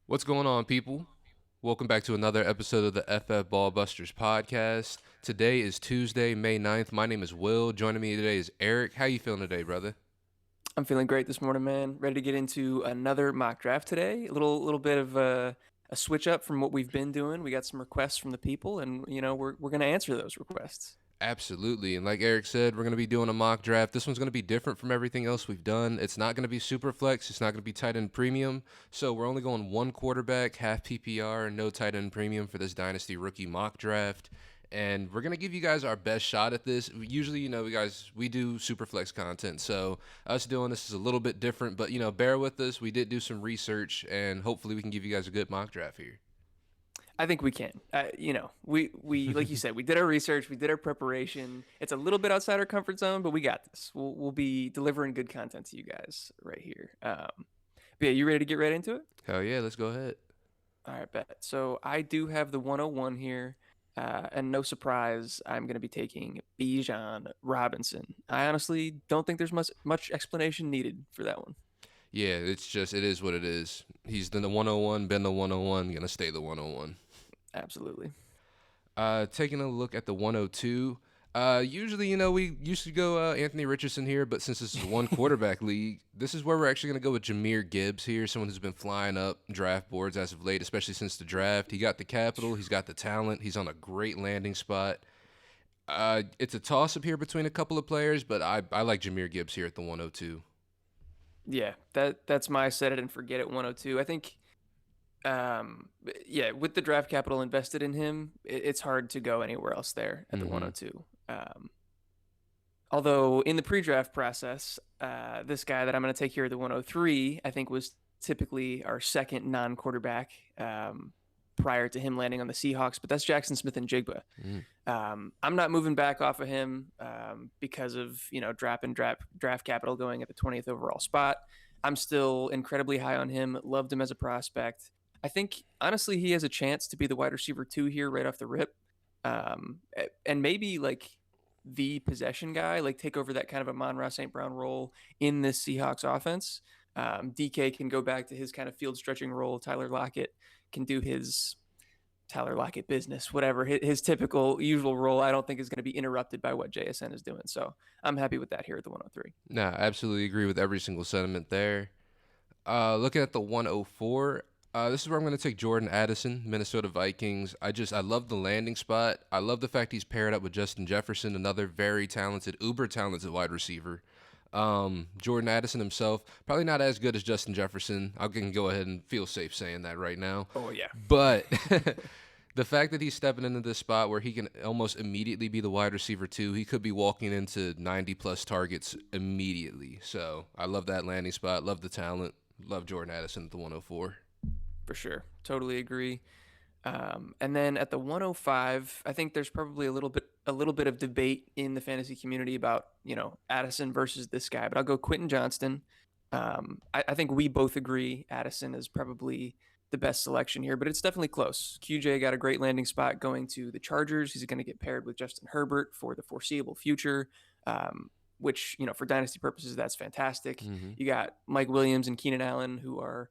What's going on, people? Welcome back to another episode of the FF Ballbusters podcast. Today is Tuesday, May 9th. My name is Will. Joining me today is Eric. How you feeling today, brother? I'm feeling great this morning, man. Ready to get into another mock draft today. A little bit of a switch up from what we've been doing. We got some requests from the people, and we're gonna answer those requests. Absolutely. And like Eric said, we're going to be doing a mock draft. This one's going to be different from everything else we've done. It's not going to be super flex. It's not going to be tight end premium. So we're only going one quarterback, half PPR, no tight end premium for this Dynasty rookie mock draft. And we're going to give you guys our best shot at this. Usually, we do super flex content. So us doing this is a little bit different, but, bear with us. We did do some research, and hopefully we can give you guys a good mock draft here. I think we can. We like you said, we did our research, we did our preparation. It's a little bit outside our comfort zone, but we got this. We'll be delivering good content to you guys right here. But yeah, you ready to get right into it? Hell yeah, let's go ahead. All right, bet. So I do have the 101 here. And no surprise, I'm going to be taking Bijan Robinson. I honestly don't think there's much explanation needed for that one. Yeah, it is what it is. He's the 101, been the 101, gonna stay the 101. Absolutely. Taking a look at the 102. Usually, we used to go Anthony Richardson here, but since this is a one quarterback league, this is where we're actually going to go with Jameer Gibbs here, someone who's been flying up draft boards as of late, especially since the draft. He got the capital, he's got the talent, he's on a great landing spot. It's a toss up here between a couple of players, but I like Jameer Gibbs here at the 102. Yeah, that's my set it and forget it 102. I think yeah, with the draft capital invested in him, it's hard to go anywhere else there at the Mm-hmm. 102. Although in the pre-draft process, this guy that I'm going to take here at the 103, I think was typically our second non-quarterback prior to him landing on the Seahawks, but that's Jackson Smith and Jigba. Mm-hmm. I'm not moving back off of him because of draft capital going at the 20th overall spot. I'm still incredibly high on him. Loved him as a prospect. I think honestly he has a chance to be the wide receiver 2 here right off the rip, um, and maybe like the possession guy, like take over that kind of a Amon-Ra St. Brown role in this Seahawks offense. DK can go back to his kind of field stretching role. Tyler Lockett can do his Tyler Lockett business, whatever his typical usual role. I don't think is going to be interrupted by what JSN is doing. So I'm happy with that here at the 103. Nah, absolutely agree with every single sentiment there. Looking at the 104, this is where I'm going to take Jordan Addison, Minnesota Vikings. I love the landing spot. I love the fact he's paired up with Justin Jefferson, another very talented, uber talented wide receiver. Jordan Addison himself, probably not as good as Justin Jefferson. I can go ahead and feel safe saying that right now. Oh yeah. But the fact that he's stepping into this spot where he can almost immediately be the wide receiver too, he could be walking into 90 plus targets immediately. So I love that landing spot, love the talent, love Jordan Addison at the 104. For sure. Totally agree. And then at the 105, I think there's probably a little bit of debate in the fantasy community about Addison versus this guy, but I'll go Quentin Johnston. I think we both agree Addison is probably the best selection here, but it's definitely close. QJ got a great landing spot going to the Chargers. He's going to get paired with Justin Herbert for the foreseeable future, which for dynasty purposes that's fantastic. Mm-hmm. You got Mike Williams and Keenan Allen who are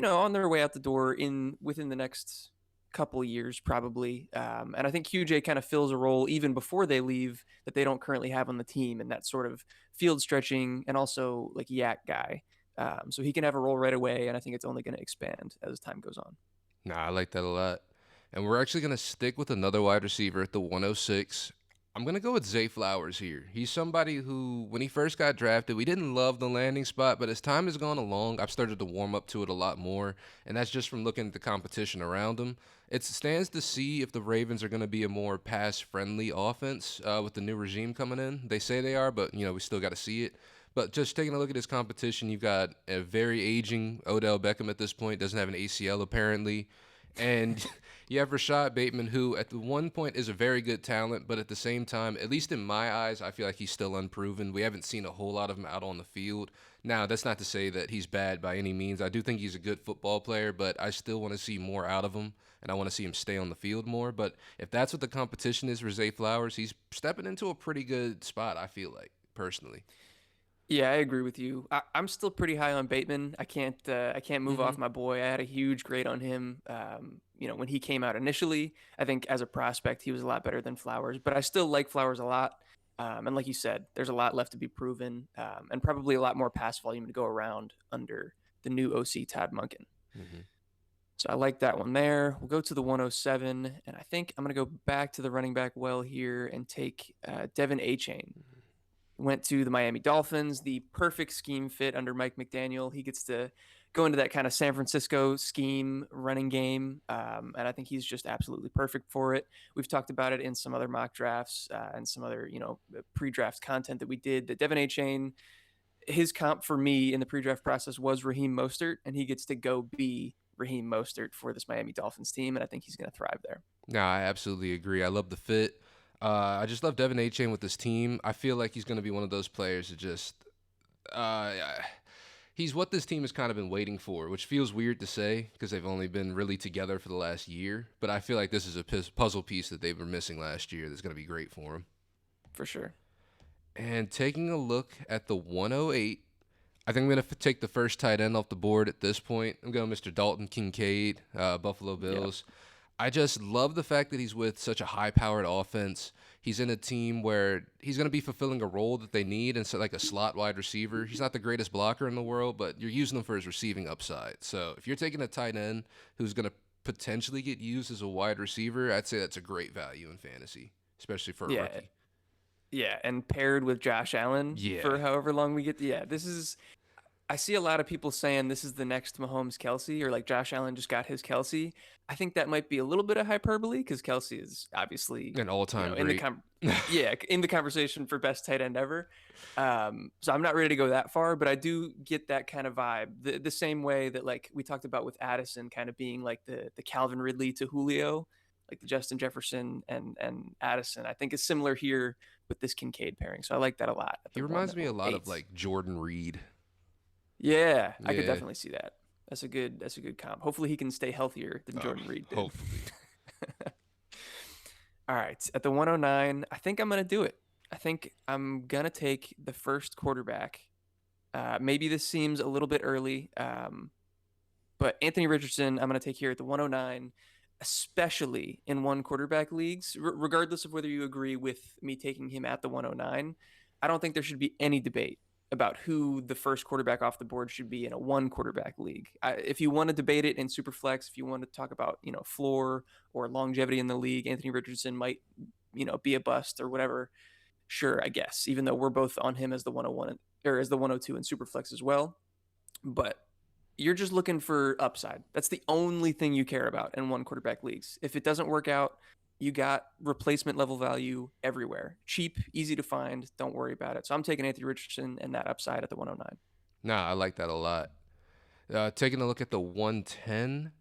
on their way out the door within the next couple years probably. And I think QJ kind of fills a role even before they leave that they don't currently have on the team, and that sort of field stretching and also like yak guy. So he can have a role right away, and I think it's only going to expand as time goes on. Nah, I like that a lot. And we're actually going to stick with another wide receiver at the 106. I'm going to go with Zay Flowers here. He's somebody who, when he first got drafted, we didn't love the landing spot, but as time has gone along, I've started to warm up to it a lot more, and that's just from looking at the competition around him. It stands to see if the Ravens are going to be a more pass-friendly offense with the new regime coming in. They say they are, but, we still got to see it. But just taking a look at his competition, you've got a very aging Odell Beckham at this point, doesn't have an ACL apparently. And you have Rashad Bateman, who at the one point is a very good talent, but at the same time, at least in my eyes, I feel like he's still unproven. We haven't seen a whole lot of him out on the field. Now, that's not to say that he's bad by any means. I do think he's a good football player, but I still want to see more out of him, and I want to see him stay on the field more. But if that's what the competition is for Zay Flowers, he's stepping into a pretty good spot, I feel like, personally. Yeah, I agree with you. I'm still pretty high on Bateman. I can't move Hmm. off my boy. I had a huge grade on him. When he came out initially, I think as a prospect he was a lot better than Flowers, but I still like Flowers a lot. And like you said, there's a lot left to be proven, and probably a lot more pass volume to go around under the new OC Todd Monken. Hmm. So I like that one there. We'll go to the 107, and I think I'm going to go back to the running back well here and take Devin Achane. Went to the Miami Dolphins, the perfect scheme fit under Mike McDaniel. He gets to go into that kind of San Francisco scheme running game, and I think he's just absolutely perfect for it. We've talked about it in some other mock drafts and some other pre-draft content that we did. That Devin Achane, his comp for me in the pre-draft process was Raheem Mostert, and he gets to go be Raheem Mostert for this Miami Dolphins team, and I think he's going to thrive there. No, I absolutely agree. I love the fit. I just love Devin Achane with this team. I feel like he's going to be one of those players that just uh, he's what this team has kind of been waiting for, which feels weird to say because they've only been really together for the last year. But I feel like this is a puzzle piece that they were missing last year that's going to be great for him. For sure. And taking a look at the 108, I think I'm going to take the first tight end off the board at this point. I'm going Mr. Dalton Kincaid, Buffalo Yeah. Bills. I just love the fact that he's with such a high-powered offense. He's in a team where he's going to be fulfilling a role that they need, and so like a slot wide receiver. He's not the greatest blocker in the world, but you're using him for his receiving upside. So if you're taking a tight end who's going to potentially get used as a wide receiver, I'd say that's a great value in fantasy, especially for a Yeah. rookie. Yeah, and paired with Josh Allen Yeah, for however long we get. Yeah, this is. I see a lot of people saying this is the next Mahomes Kelsey, or like Josh Allen just got his Kelsey. I think that might be a little bit of hyperbole because Kelsey is obviously, an all-time in the great. yeah, in the conversation for best tight end ever. So I'm not ready to go that far, but I do get that kind of vibe. The same way that like we talked about with Addison kind of being like the Calvin Ridley to Julio, like the Justin Jefferson and Addison. I think is similar here with this Kincaid pairing. So I like that a lot at He the reminds me a lot of 108. like Jordan Reed. Yeah, I could Yeah. definitely see that. That's a good comp. Hopefully he can stay healthier than Oh, Jordan Reed did. hopefully. All right, at the 109, I think I'm going to do it. I think I'm going to take the first quarterback. Maybe this seems a little bit early, but Anthony Richardson, I'm going to take here at the 109, especially in one quarterback leagues, regardless of whether you agree with me taking him at the 109. I don't think there should be any debate about who the first quarterback off the board should be in a one quarterback league. If you want to debate it in Superflex, if you want to talk about, floor or longevity in the league, Anthony Richardson might, be a bust or whatever. Sure, I guess, even though we're both on him as the 101 or as the 102 in Superflex as well. But you're just looking for upside. That's the only thing you care about in one quarterback leagues. If it doesn't work out, you got replacement level value everywhere. Cheap, easy to find. Don't worry about it. So I'm taking Anthony Richardson and that upside at the 109. Nah, I like that a lot. Taking a look at the 110,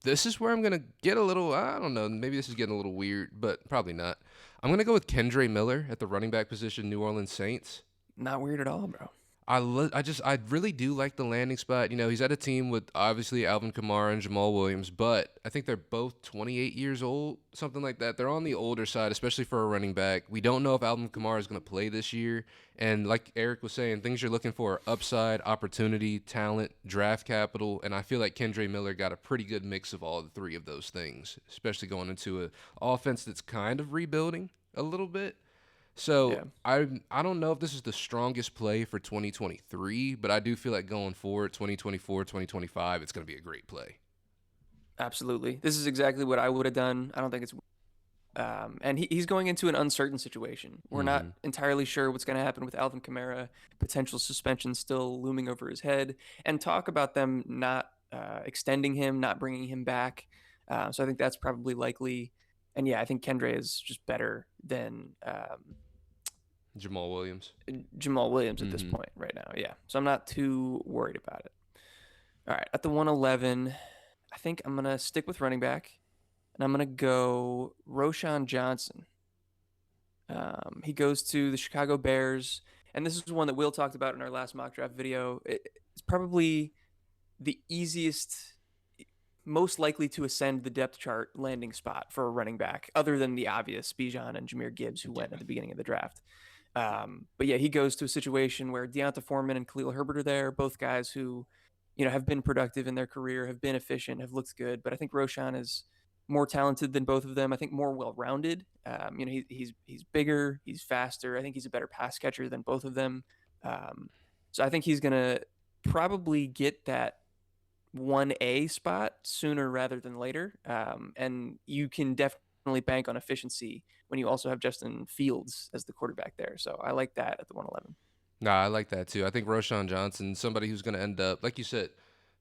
this is where I'm going to get a little, I don't know, maybe this is getting a little weird, but probably not. I'm going to go with Kendre Miller at the running back position, New Orleans Saints. Not weird at all, bro. I really do like the landing spot. You know, he's at a team with obviously Alvin Kamara and Jamal Williams, but I think they're both 28 years old, something like that. They're on the older side, especially for a running back. We don't know if Alvin Kamara is going to play this year. And like Eric was saying, things you're looking for are upside, opportunity, talent, draft capital. And I feel like Kendre Miller got a pretty good mix of all the three of those things, especially going into an offense that's kind of rebuilding a little bit. So Yeah, I don't know if this is the strongest play for 2023, but I do feel like going forward 2024, 2025, it's going to be a great play. absolutely. This is exactly what I would have done. I don't think it's. And he's going into an uncertain situation. We're not Hmm. entirely sure what's going to happen with Alvin Kamara, potential suspension still looming over his head, and talk about them not extending him, not bringing him back. So I think that's probably likely. And yeah, I think Kendre is just better than Jamal Williams. Jamal Williams at this Hmm. point right now. Yeah. So I'm not too worried about it. All right. At the 111, I think I'm going to stick with running back and I'm going to go Roshan Johnson. He goes to the Chicago Bears. And this is one that Will talked about in our last mock draft video. It's probably the easiest, most likely to ascend the depth chart landing spot for a running back, other than the obvious Bijan and Jameer Gibbs, who went at the beginning of the draft. But yeah, he goes to a situation where Deonta Foreman and Khalil Herbert are there, both guys who, have been productive in their career, have been efficient, have looked good. But I think Roshan is more talented than both of them. I think more well-rounded. He's bigger, he's faster. I think he's a better pass catcher than both of them. So I think he's gonna probably get that 1A spot sooner rather than later. And you can definitely bank on efficiency when you also have Justin Fields as the quarterback there. So I like that at the 111. Nah, I like that too. I think Roshan Johnson, somebody who's going to end up, like you said,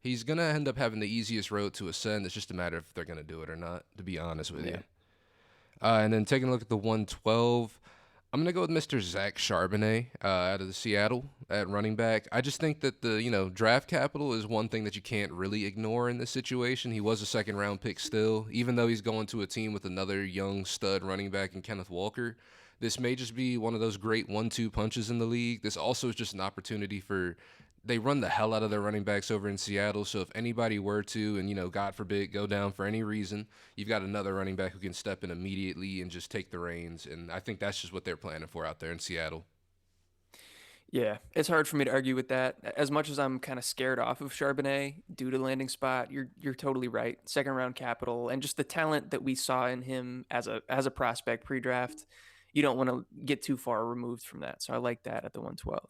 he's going to end up having the easiest road to ascend. It's just a matter if they're going to do it or not, to be honest with you. Yeah. And then taking a look at the 112, I'm going to go with Mr. Zach Charbonnet out of the Seattle at running back. I just think that the, draft capital is one thing that you can't really ignore in this situation. He was a second round pick still, even though he's going to a team with another young stud running back in Kenneth Walker. This may just be one of those great 1-2 punches in the league. This also is just an opportunity for they run the hell out of their running backs over in Seattle. So if anybody were to, and God forbid, go down for any reason, you've got another running back who can step in immediately and just take the reins. And I think that's just what they're planning for out there in Seattle. Yeah, it's hard for me to argue with that. As much as I'm kind of scared off of Charbonnet due to landing spot, you're totally right. Second round capital and just the talent that we saw in him as a prospect pre-draft, you don't want to get too far removed from that. So I like that at the 112.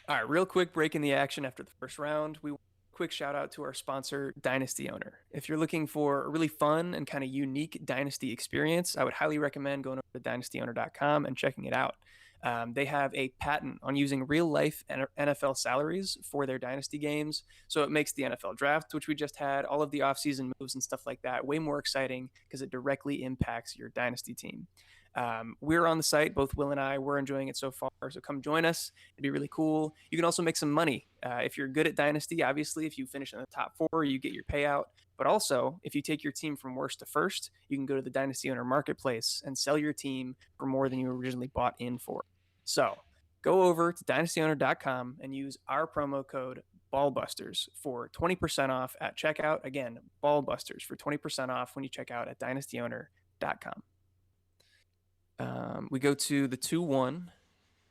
All right, real quick break in the action after the first round. We quick shout out to our sponsor, Dynasty Owner. If you're looking for a really fun and kind of unique Dynasty experience, I would highly recommend going over to dynastyowner.com and checking it out. They have a patent on using real life NFL salaries for their dynasty games. So it makes the NFL draft, which we just had, all of the offseason moves and stuff like that, way more exciting because it directly impacts your dynasty team. We're on the site, both Will and I. We're enjoying it so far. So come join us. It'd be really cool. You can also make some money. If you're good at Dynasty, obviously, if you finish in the top 4, you get your payout. But also, if you take your team from worst to first, you can go to the Dynasty Owner Marketplace and sell your team for more than you originally bought in for. So go over to dynastyowner.com and use our promo code Ballbusters for 20% off at checkout. Again, Ballbusters for 20% off when you check out at dynastyowner.com. We go to the 2-1,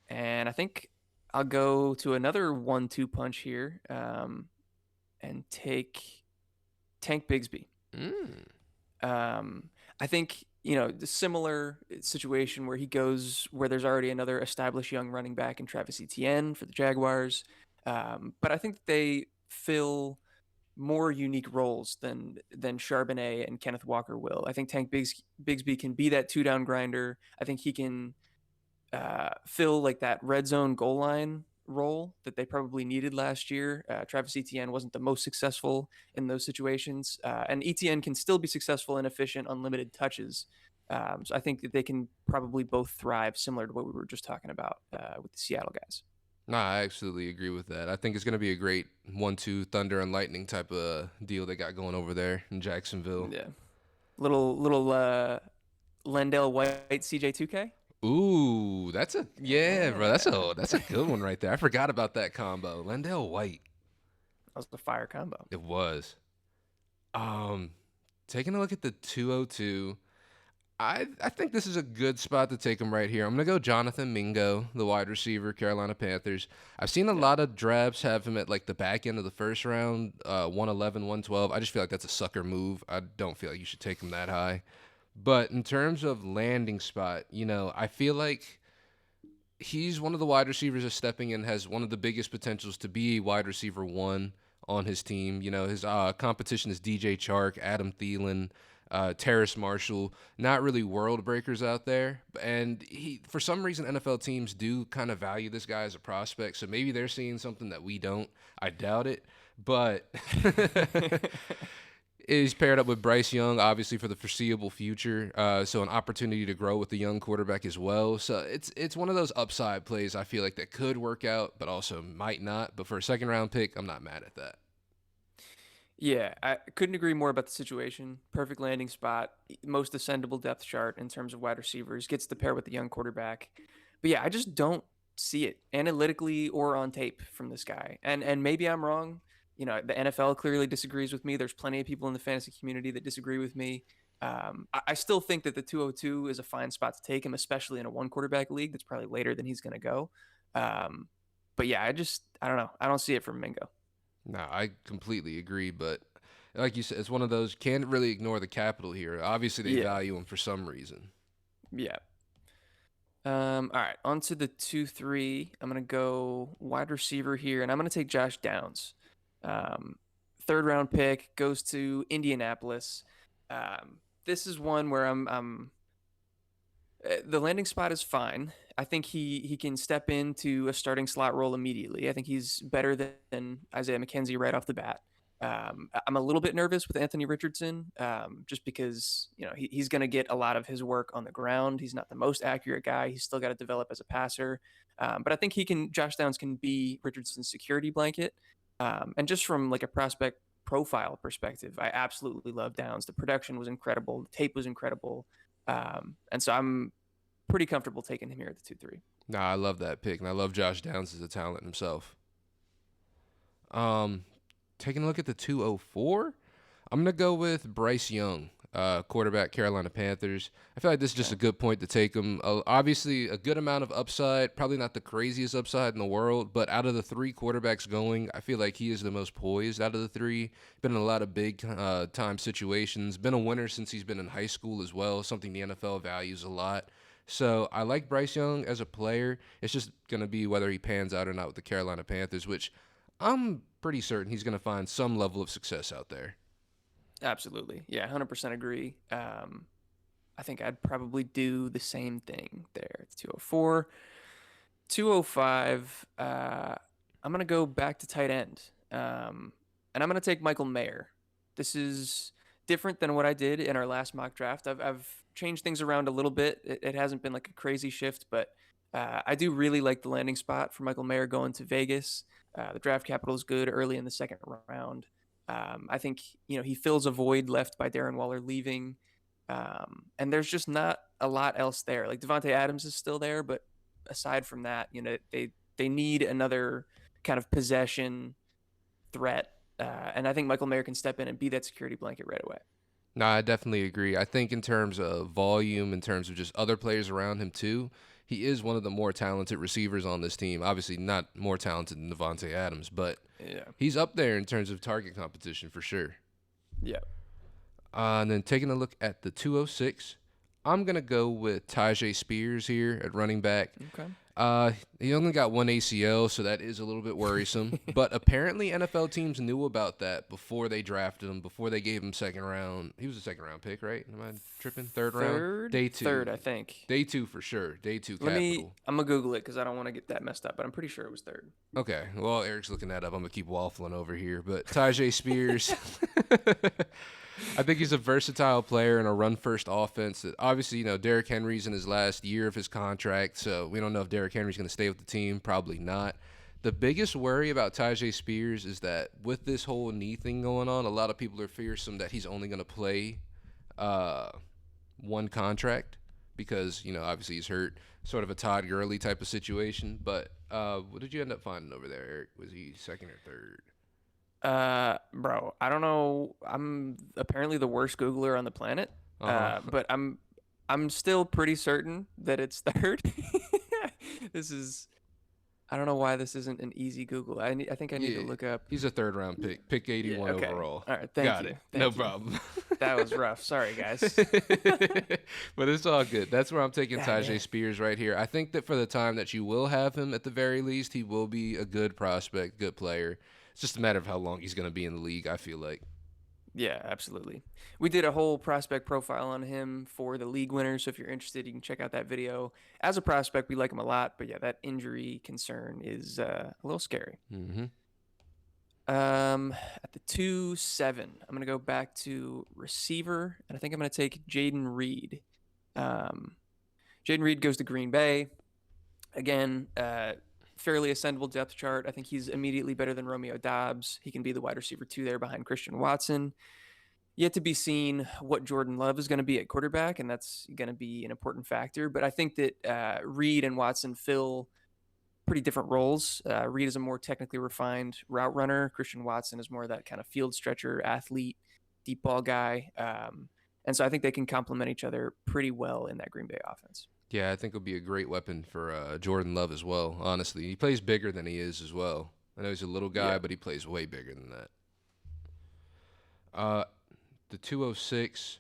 and I think I'll go to another 1-2 punch here and take Tank Bigsby. I think, the similar situation where he goes where there's already another established young running back in Travis Etienne for the Jaguars. But I think they fill more unique roles than Charbonnet and Kenneth Walker will. I think Tank Bigsby can be that 2-down grinder. I think he can fill like that red zone goal line role that they probably needed last year. Travis Etienne wasn't the most successful in those situations, and Etienne can still be successful and efficient on limited touches. So I think that they can probably both thrive, similar to what we were just talking about with the Seattle guys. Nah, I absolutely agree with that. I think it's going to be a great 1-2 thunder and lightning type of deal they got going over there in Jacksonville. Yeah, little Lendell White CJ2K. Ooh, bro. That's a good one right there. I forgot about that combo. Lendell White. That was the fire combo. It was. Taking a look at the 202, I think this is a good spot to take him right here. I'm going to go Jonathan Mingo, the wide receiver, Carolina Panthers. I've seen a lot of drafts have him at like the back end of the first round, 111, 112. I just feel like that's a sucker move. I don't feel like you should take him that high. But in terms of landing spot, I feel like he's one of the wide receivers that's stepping in, has one of the biggest potentials to be wide receiver 1 on his team. His competition is DJ Chark, Adam Thielen, Terrace Marshall, not really world breakers out there. And for some reason, NFL teams do kind of value this guy as a prospect. So maybe they're seeing something that we don't. I doubt it. But he's paired up with Bryce Young, obviously, for the foreseeable future. So an opportunity to grow with the young quarterback as well. So it's one of those upside plays I feel like that could work out, but also might not. But for a second-round pick, I'm not mad at that. Yeah, I couldn't agree more about the situation. Perfect landing spot, most ascendable depth chart in terms of wide receivers, gets the pair with the young quarterback. But yeah, I just don't see it analytically or on tape from this guy. And maybe I'm wrong. The NFL clearly disagrees with me. There's plenty of people in the fantasy community that disagree with me. I still think that the 202 is a fine spot to take him, especially in a one quarterback league. That's probably later than he's going to go. Um, but yeah, I don't know. I don't see it from Mingo. No, I completely agree, but like you said, it's one of those can't really ignore the capital here. Obviously, they Yeah, value him for some reason. yeah. All right, on to the 2-3. I'm gonna go wide receiver here, and I'm gonna take Josh Downs. Um, third round pick goes to Indianapolis. This is one where the landing spot is fine. I think he can step into a starting slot role immediately. I think he's better than Isaiah McKenzie right off the bat. I'm a little bit nervous with Anthony Richardson, just because he's going to get a lot of his work on the ground. He's not the most accurate guy. He's still got to develop as a passer, but I think Josh Downs can be Richardson's security blanket. And just from like a prospect profile perspective, I absolutely love Downs. The production was incredible. The tape was incredible. And so I'm pretty comfortable taking him here at the 2-3. Nah, I love that pick, and I love Josh Downs as a talent himself. Um, Taking a look at the 204, I'm gonna go with Bryce Young, quarterback, Carolina Panthers. I feel like this is just Okay. a good point to take him. Obviously, a good amount of upside. Probably not the craziest upside in the world, but out of the three quarterbacks going, I feel like he is the most poised out of the three. Been in a lot of big time situations. Been a winner since he's been in high school as well. Something the NFL values a lot. So I like Bryce Young as a player. It's just gonna be whether he pans out or not with the Carolina Panthers, which I'm pretty certain he's gonna find some level of success out there. Absolutely. Yeah, 100% agree. I think I'd probably do the same thing there. It's 204. 205, I'm going to go back to tight end. And I'm going to take Michael Mayer. This is different than what I did in our last mock draft. I've changed things around a little bit. It hasn't been like a crazy shift, but I do really like the landing spot for Michael Mayer going to Vegas. The draft capital is good early in the second round. I think he fills a void left by Darren Waller leaving, and there's just not a lot else there. Like Devontae Adams is still there, but aside from that, they need another kind of possession threat, and I think Michael Mayer can step in and be that security blanket right away. No, I definitely agree. I think in terms of volume, in terms of just other players around him too, he is one of the more talented receivers on this team. Obviously, not more talented than Devontae Adams, but Yeah, he's up there in terms of target competition for sure. yeah, And then taking a look at the 206, I'm going to go with Tajay Spears here at running back. okay. He only got one ACL, so that is a little bit worrisome. But apparently, NFL teams knew about that before they drafted him, before they gave him second round. He was a second round pick, right? Am I tripping? Third round? Day two. Third, I think. Day two for sure. Day two Let me. capital. I'm gonna Google it because I don't want to get that messed up, but I'm pretty sure it was third. Okay. Well, Eric's looking that up. I'm going to keep waffling over here. But Tajay Spears. I think he's a versatile player in a run-first offense. That obviously, Derrick Henry's in his last year of his contract, so we don't know if Derrick Henry's going to stay with the team. Probably not. The biggest worry about Tajay Spears is that with this whole knee thing going on, a lot of people are fearsome that he's only going to play one contract because, obviously he's hurt. Sort of a Todd Gurley type of situation. But what did you end up finding over there, Eric? Was he second or third? Bro, I don't know. I'm apparently the worst Googler on the planet. Uh-huh. But I'm still pretty certain that it's third. This is I don't know why this isn't an easy Google. I think I need to Yeah, look up. he's a third round pick Yeah, 81 okay. overall. All right, thank Got you. it. Thank No you. problem. That was rough. Sorry, guys. But it's all good. That's where I'm taking Ah, Tajay man. Spears right here. I think that for the time that you will have him, at the very least, he will be a good prospect, good player. It's just a matter of how long he's going to be in the league, I feel like. Yeah, absolutely. We did a whole prospect profile on him for the league winners. So if you're interested, you can check out that video. As a prospect, we like him a lot, but yeah, that injury concern is a little scary. Mm-hmm. At the 2-7, I'm gonna go back to receiver, and I think I'm gonna take Jaden Reed. Um, Jaden Reed goes to Green Bay. Again, fairly ascendable depth chart. I think he's immediately better than Romeo Dobbs. He can be the wide receiver 2 there behind Christian Watson. Yet to be seen what Jordan Love is going to be at quarterback, and that's going to be an important factor. But I think that Reed and Watson fill pretty different roles. Reed is a more technically refined route runner. Christian Watson is more of that kind of field stretcher, athlete, deep ball guy. And so I think they can complement each other pretty well in that Green Bay offense. Yeah, I think it'll be a great weapon for Jordan Love as well. Honestly, he plays bigger than he is as well. I know he's a little Yeah. guy, but he plays way bigger than that. Uh, the 206.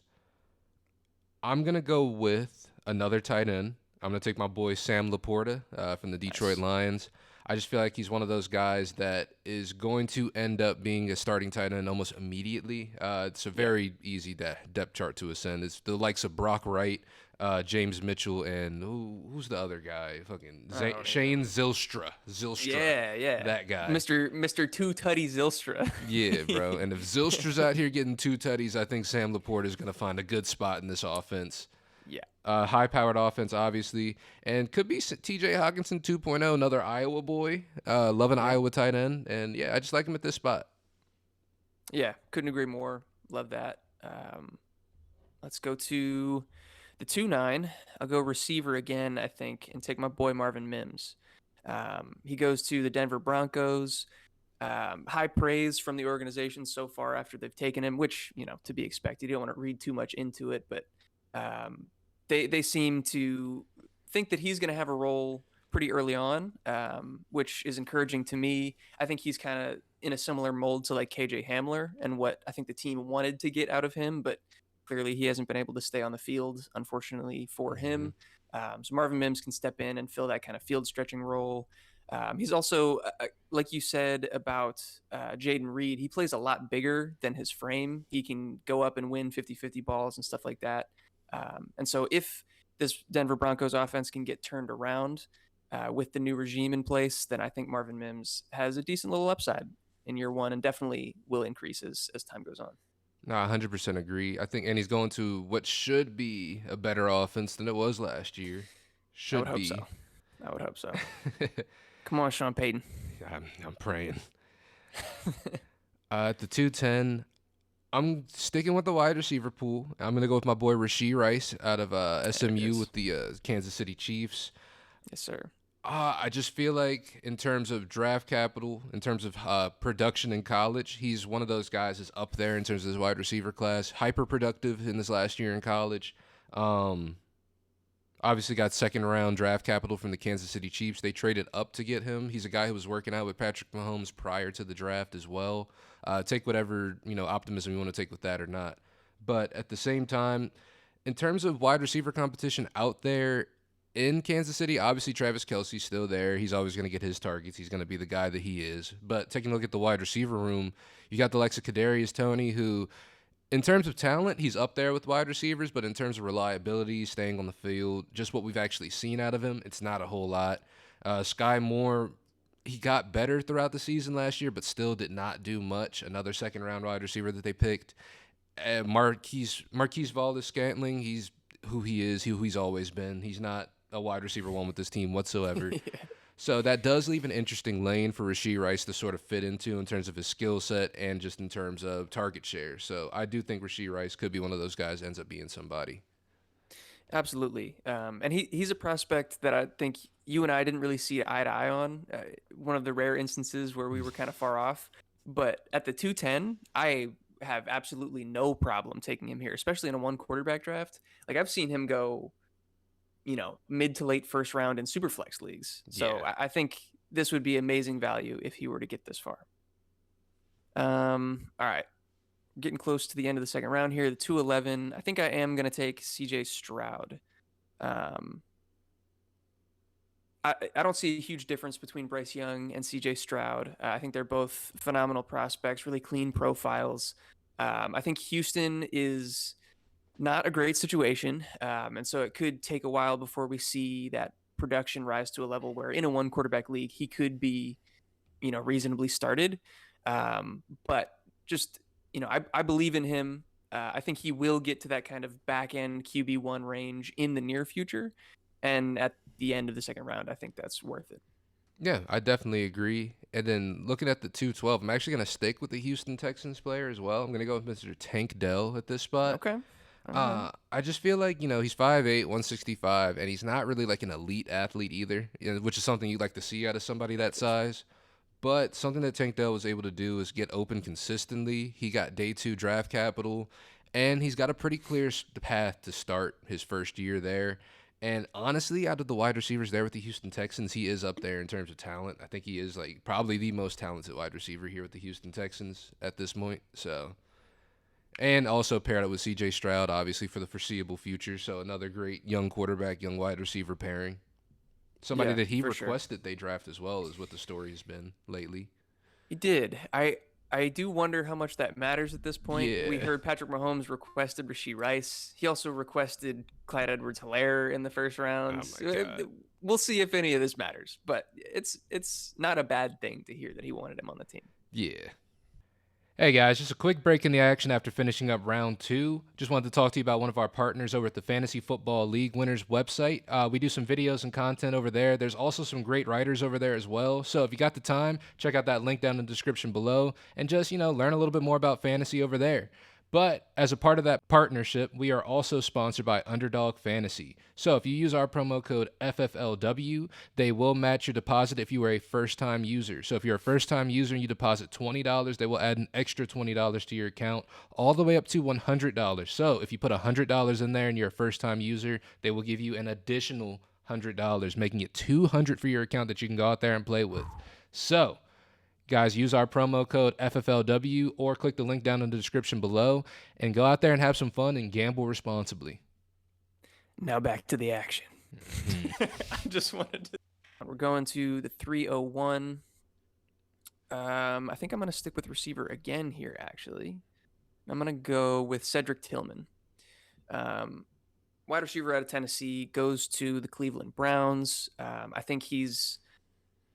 I'm gonna go with another tight end. I'm gonna take my boy Sam Laporta from the Detroit Nice. Lions. I just feel like he's one of those guys that is going to end up being a starting tight end almost immediately. It's a Yeah. very easy depth chart to ascend. It's the likes of Brock Wright, James Mitchell, and who's the other guy? Fucking I don't Shane even. Zylstra. Zylstra, Yeah, yeah. that guy. Mr. Two Tutty Zylstra. Yeah, bro. And if Zylstra's out here getting two tutties, I think Sam Laporta is going to find a good spot in this offense. Yeah. High-powered offense, obviously, and could be T.J. Hawkinson 2.0, another Iowa boy. Love an Yeah. Iowa tight end, and yeah, I just like him at this spot. Yeah. Couldn't agree more. Love that. Let's go to the 2-9. I'll go receiver again, I think, and take my boy Marvin Mims. He goes to the Denver Broncos. High praise from the organization so far after they've taken him, which, to be expected. You don't want to read too much into it, but um, they seem to think that he's going to have a role pretty early on, which is encouraging to me. I think he's kind of in a similar mold to like KJ Hamler and what I think the team wanted to get out of him, but clearly he hasn't been able to stay on the field, unfortunately for Hmm. him. So Marvin Mims can step in and fill that kind of field stretching role. He's also, like you said about Jaden Reed, he plays a lot bigger than his frame. He can go up and win 50-50 balls and stuff like that. And so if this Denver Broncos offense can get turned around with the new regime in place, then I think Marvin Mims has a decent little upside in year one and definitely will increase as time goes on. No, I 100% agree. I think, and he's going to what should be a better offense than it was last year. I would Should hope so. be. I would hope so. Come on, Sean Payton. I'm praying. At the 210, I'm sticking with the wide receiver pool. I'm going to go with my boy Rashee Rice out of There it SMU is. with the Kansas City Chiefs. Yes, sir. I just feel like in terms of draft capital, in terms of production in college, he's one of those guys that's up there in terms of his wide receiver class. Hyper productive in his last year in college. Um, Obviously got second round draft capital from the Kansas City Chiefs. They traded up to get him. He's a guy who was working out with Patrick Mahomes prior to the draft as well. Take whatever optimism you want to take with that or not. But at the same time, in terms of wide receiver competition out there in Kansas City, obviously Travis Kelce's still there. He's always going to get his targets. He's going to be the guy that he is. But taking a look at the wide receiver room, you got the likes of Kadarius Toney, who in terms of talent, he's up there with wide receivers, but in terms of reliability, staying on the field, just what we've actually seen out of him, it's not a whole lot. Sky Moore, he got better throughout the season last year, but still did not do much. Another second round wide receiver that they picked. Marquise Valdez Scantling, he's who he is, who he's always been. He's not a wide receiver one with this team whatsoever. Yeah. So that does leave an interesting lane for Rashee Rice to sort of fit into in terms of his skill set and just in terms of target share. So I do think Rashee Rice could be one of those guys ends up being somebody. Absolutely. And he's a prospect that I think you and I didn't really see eye to eye on. One of the rare instances where we were kind of far off. But at the 210, I have absolutely no problem taking him here, especially in a one quarterback draft. Like I've seen him go, mid to late first round in super flex leagues. So Yeah. I think this would be amazing value if he were to get this far. All right. Getting close to the end of the second round here. The 211. I think I am going to take CJ Stroud. Um, I don't see a huge difference between Bryce Young and CJ Stroud. I think they're both phenomenal prospects, really clean profiles. I think Houston is not a great situation. And so it could take a while before we see that production rise to a level where in a one quarterback league, he could be, reasonably started. But just, I believe in him. I think he will get to that kind of back end QB1 range in the near future. And at the end of the second round, I think that's worth it. Yeah, I definitely agree. And then looking at the 212, I'm actually going to stick with the Houston Texans player as well. I'm going to go with Mr. Tank Dell at this spot. Okay. All right. I just feel like, he's 5'8", 165, and he's not really like an elite athlete either, which is something you'd like to see out of somebody that size. But something that Tank Dell was able to do is get open consistently. He got day two draft capital, and he's got a pretty clear path to start his first year there. And honestly, out of the wide receivers there with the Houston Texans, he is up there in terms of talent. I think he is like probably the most talented wide receiver here with the Houston Texans at this point. So, and also paired up with C.J. Stroud, obviously for the foreseeable future. So another great young quarterback, young wide receiver pairing. Somebody Yeah, that he for sure. requested they draft as well is what the story has been lately. He did. I do wonder how much that matters at this point. We Yeah. heard Patrick Mahomes requested Rasheed Rice. He also requested Clyde Edwards-Helaire in the first Oh round. my God. We'll see if any of this matters, but it's not a bad thing to hear that he wanted him on the team. Yeah. Hey guys, just a quick break in the action after finishing up round two. Just wanted to talk to you about one of our partners over at the Fantasy Football League Winners website. We do some videos and content over there. There's also some great writers over there as well. So if you got the time, check out that link down in the description below and just, learn a little bit more about fantasy over there. But as a part of that partnership, we are also sponsored by Underdog Fantasy. So if you use our promo code FFLW, they will match your deposit if you are a first-time user. So if you're a first-time user and you deposit $20, they will add an extra $20 to your account, all the way up to $100. So if you put $100 in there and you're a first-time user, they will give you an additional $100, making it $200 for your account that you can go out there and play with. So guys, use our promo code FFLW or click the link down in the description below and go out there and have some fun and gamble responsibly. Now back to the action. Mhm. I just wanted to. We're going to the 301. I think I'm going to stick with receiver again here, actually. I'm going to go with Cedric Tillman. Wide receiver out of Tennessee, goes to the Cleveland Browns. I think he's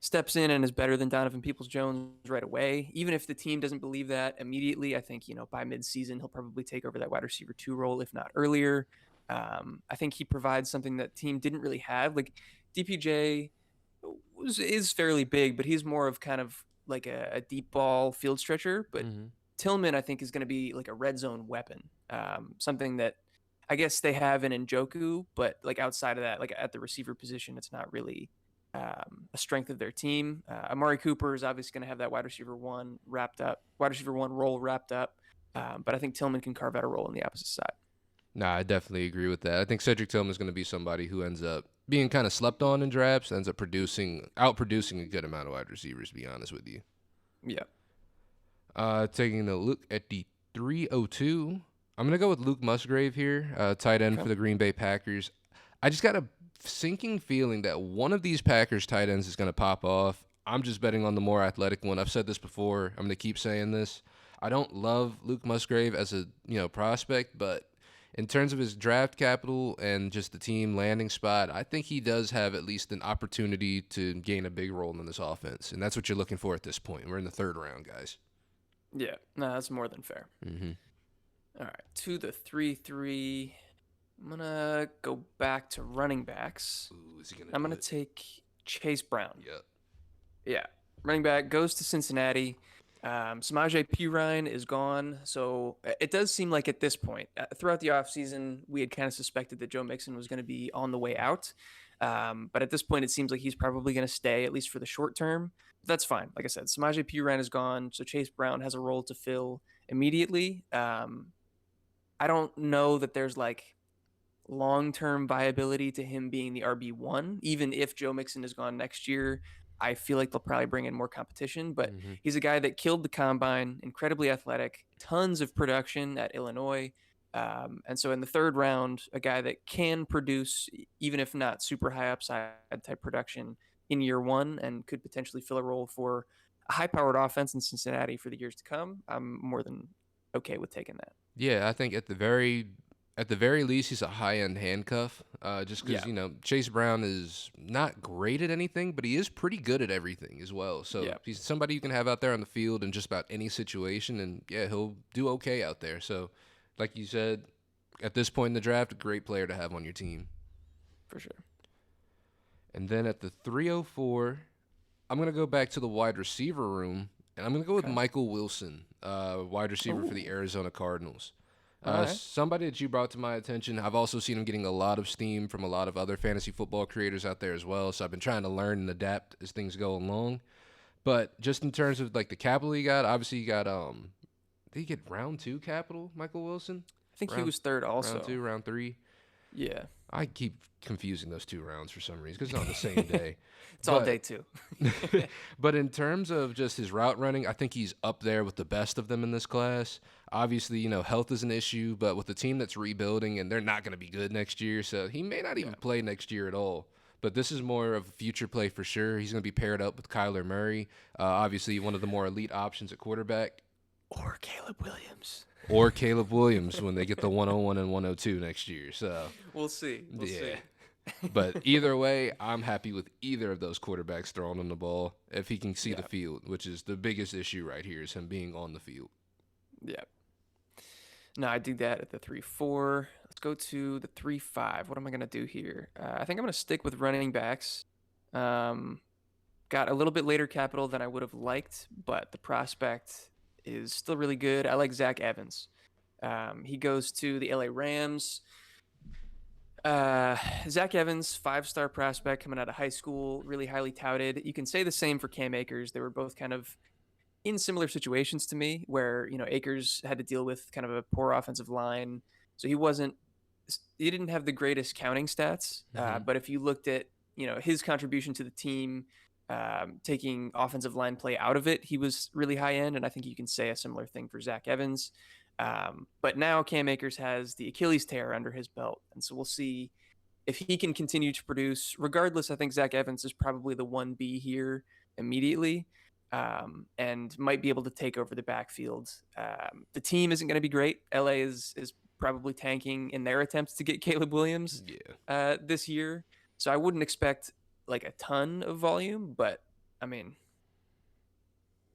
steps in and is better than Donovan Peoples-Jones right away. Even if the team doesn't believe that immediately, I think, by midseason, he'll probably take over that wide receiver 2 role, if not earlier. I think he provides something that team didn't really have. Like DPJ is fairly big, but he's more of kind of like a deep ball field stretcher. But Tillman, I think, is going to be like a red zone weapon. Something that I guess they have in Njoku, but like outside of that, like at the receiver position, it's not really a strength of their team. Amari Cooper is obviously going to have that wide receiver 1 role wrapped up. But I think Tillman can carve out a role on the opposite side. Nah, I definitely agree with that. I think Cedric Tillman is going to be somebody who ends up being kind of slept on in drafts, ends up outproducing a good amount of wide receivers, to be honest with you. Yeah. Taking a look at the 302, I'm going to go with Luke Musgrave here, tight end for the Green Bay Packers. I just got a sinking feeling that one of these Packers tight ends is going to pop off. I'm just betting on the more athletic one. I've said this before. I'm going to keep saying this. I don't love Luke Musgrave as a prospect, but in terms of his draft capital and just the team landing spot, I think he does have at least an opportunity to gain a big role in this offense, and that's what you're looking for at this point. We're in the third round, guys. Yeah, no, that's more than fair. All right, to the 3-3. I'm going to go back to running backs. Ooh, is he I'm going to take Chase Brown. Yep. Yeah, running back goes to Cincinnati. Samaje Perine is gone, so it does seem like at this point, throughout the offseason, we had kind of suspected that Joe Mixon was going to be on the way out. But at this point, it seems like he's probably going to stay, at least for the short term. But that's fine. Like I said, Samaje Perine is gone, so Chase Brown has a role to fill immediately. I don't know that there's like long-term viability to him being the RB1, even if Joe Mixon is gone next year. I feel like they'll probably bring in more competition, but he's a guy that killed the combine, incredibly athletic, tons of production at Illinois. And so in the third round, a guy that can produce, even if not super high upside type production in year 1 and could potentially fill a role for a high powered offense in Cincinnati for the years to come. I'm more than okay with taking that. Yeah, I think at the very least, he's a high-end handcuff. Just because Chase Brown is not great at anything, but he is pretty good at everything as well. So he's somebody you can have out there on the field in just about any situation, and he'll do okay out there. So, like you said, at this point in the draft, a great player to have on your team for sure. And then at the 304, I'm gonna go back to the wide receiver room, and I'm gonna go with Michael Wilson, wide receiver for the Arizona Cardinals. Somebody that you brought to my attention. I've also seen him getting a lot of steam from a lot of other fantasy football creators out there as well. So I've been trying to learn and adapt as things go along. But just in terms of like the capital he got, obviously he got did he get round 2 capital, Michael Wilson? I think he Round was third round also. two, round three. Yeah. I keep confusing those two rounds for some reason because it's on the same day. It's all day But two. but in terms of just his route running, I think he's up there with the best of them in this class. Obviously, health is an issue, but with the team that's rebuilding and they're not going to be good next year, so he may not Yeah. even play next year at all. But this is more of a future play for sure. He's going to be paired up with Kyler Murray, obviously one of the more elite options at quarterback, Or Caleb Williams. or Caleb Williams when they get the 101 and 102 next year. So, We'll see. We'll yeah. see. But either way, I'm happy with either of those quarterbacks throwing him the ball if he can see the Yeah. field, which is the biggest issue right here is him being on the field. Yeah. No, I do that at the 3-4. Let's go to the 3-5. What am I going to do here? I think I'm going to stick with running backs. Got a little bit later capital than I would have liked, but the prospect is still really good. I like Zach Evans. He goes to the LA Rams. Zach Evans, 5-star prospect coming out of high school, really highly touted. You can say the same for Cam Akers. They were both kind of in similar situations to me, where Akers had to deal with kind of a poor offensive line, so he didn't have the greatest counting stats. But if you looked at his contribution to the team, taking offensive line play out of it, he was really high end, and I think you can say a similar thing for Zach Evans. But now Cam Akers has the Achilles tear under his belt, and so we'll see if he can continue to produce. Regardless, I think Zach Evans is probably the 1B here immediately, and might be able to take over the backfield. The team isn't going to be great. LA is probably tanking in their attempts to get Caleb Williams this year, so I wouldn't expect like a ton of volume, but I mean,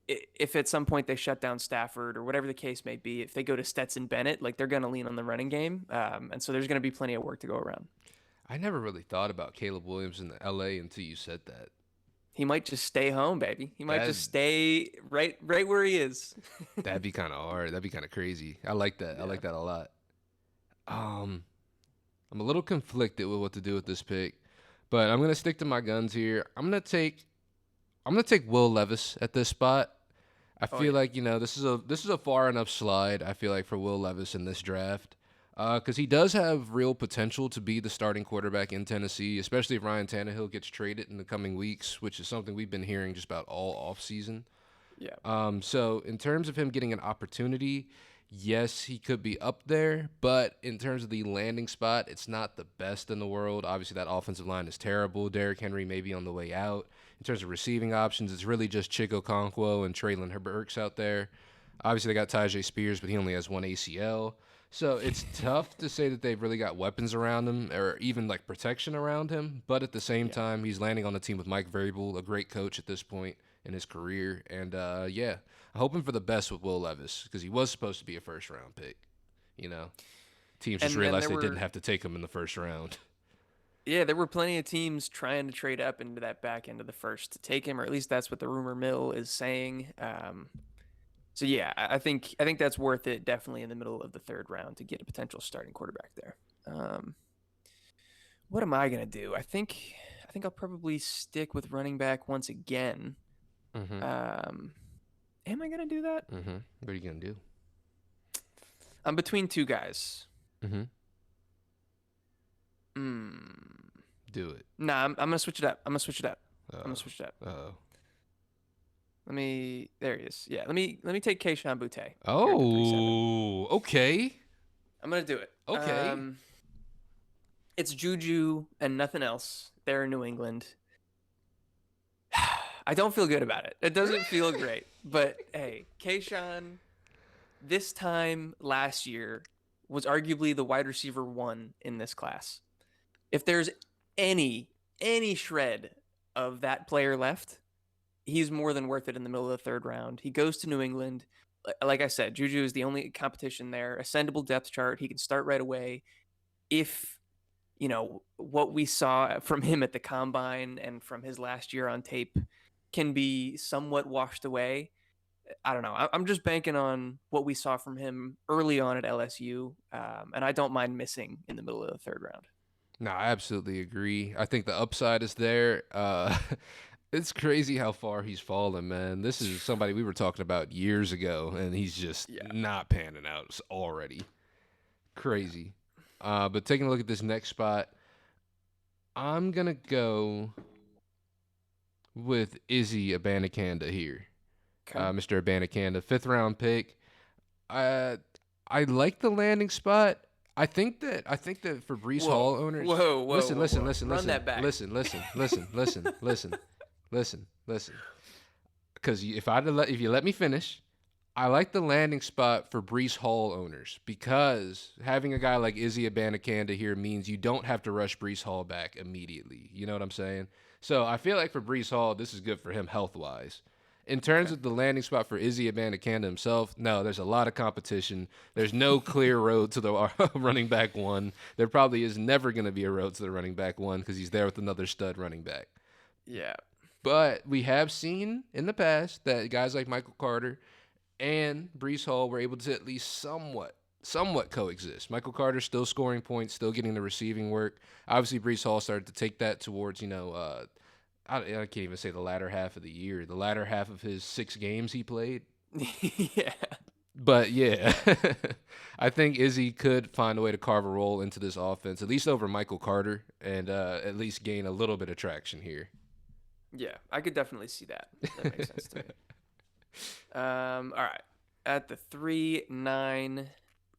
if at some point they shut down Stafford or whatever the case may be, if they go to Stetson Bennett, like they're going to lean on the running game. And so there's going to be plenty of work to go around. I never really thought about Caleb Williams in the LA until you said that. He might just stay home, baby. He might That just stay right where he is. that'd be kind of hard. That'd be kind of crazy. I like that. I Yeah. like that a lot. I'm a little conflicted with what to do with this pick, but I'm gonna stick to my guns here. I'm gonna take Will Levis at this spot. I Oh, feel yeah. like this is a far enough slide. I feel like for Will Levis in this draft, because he does have real potential to be the starting quarterback in Tennessee, especially if Ryan Tannehill gets traded in the coming weeks, which is something we've been hearing just about all offseason. Yeah. So in terms of him getting an opportunity, yes, he could be up there, but in terms of the landing spot, it's not the best in the world. Obviously, that offensive line is terrible. Derrick Henry may be on the way out. In terms of receiving options, it's really just Chico Okonkwo and Traylon Burks out there. Obviously, they got Tyjae Spears, but he only has one ACL. So it's tough to say that they've really got weapons around him or even like protection around him. But at the same Yeah. time, he's landing on a team with Mike Vrabel, a great coach at this point in his career. And yeah, I'm hoping for the best with Will Levis because he was supposed to be a first round pick. Teams just And realized there they were didn't have to take him in the first round. yeah, there were plenty of teams trying to trade up into that back end of the first to take him, or at least that's what the rumor mill is saying. So yeah, I think that's worth it. Definitely in the middle of the third round to get a potential starting quarterback there. What am I gonna do? I think I'll probably stick with running back once again. Mm-hmm. Am I gonna do that? Mm-hmm. What are you gonna do? I'm between two guys. Mm-hmm. Hmm. Do it. Nah, I'm gonna switch it up. I'm gonna switch it up. Uh, I'm gonna switch it up. oh. There he is. Yeah, let me take Keishawn Butte. Here at the 3-7. Oh. Okay. I'm gonna do it. Okay. It's Juju and nothing else. They're in New England. I don't feel good about it. It doesn't feel great. But hey, Keishawn, this time last year, was arguably the wide receiver 1 in this class. If there's any shred of that player left, he's more than worth it in the middle of the third round. He goes to New England. Like I said, Juju is the only competition there. Ascendable depth chart. He can start right away. If what we saw from him at the combine and from his last year on tape can be somewhat washed away, I don't know. I'm just banking on what we saw from him early on at LSU, and I don't mind missing in the middle of the third round. No, I absolutely agree. I think the upside is there. It's crazy how far he's fallen, man. This is somebody we were talking about years ago, and he's just Yeah. not panning out already. Crazy. But taking a look at this next spot, I'm gonna go with Izzy Abanikanda here. Okay. Mr. Abanikanda, 5th round pick. Uh, I like the landing spot. I think that for Brees Hall Whoa, owners, whoa, whoa, listen, whoa, listen, whoa. listen, Run listen, that back. listen, listen, listen, listen, listen, listen. Because if you let me finish, I like the landing spot for Brees Hall owners because having a guy like Izzy Abanikanda here means you don't have to rush Brees Hall back immediately. You know what I'm saying? So I feel like for Brees Hall, this is good for him health wise. In terms Okay. of the landing spot for Izzy Abanikanda himself, no, there's a lot of competition. There's no clear road to the running back one. There probably is never going to be a road to the running back one because he's there with another stud running back. Yeah. But we have seen in the past that guys like Michael Carter and Brees Hall were able to at least somewhat coexist. Michael Carter still scoring points, still getting the receiving work. Obviously, Brees Hall started to take that towards, I can't even say the latter half of the year, the latter half of his 6 games he played. Yeah. But yeah, I think Izzy could find a way to carve a role into this offense, at least over Michael Carter, and at least gain a little bit of traction here. Yeah. I could definitely see that. That makes sense to me. All right. At the 3-9, I'm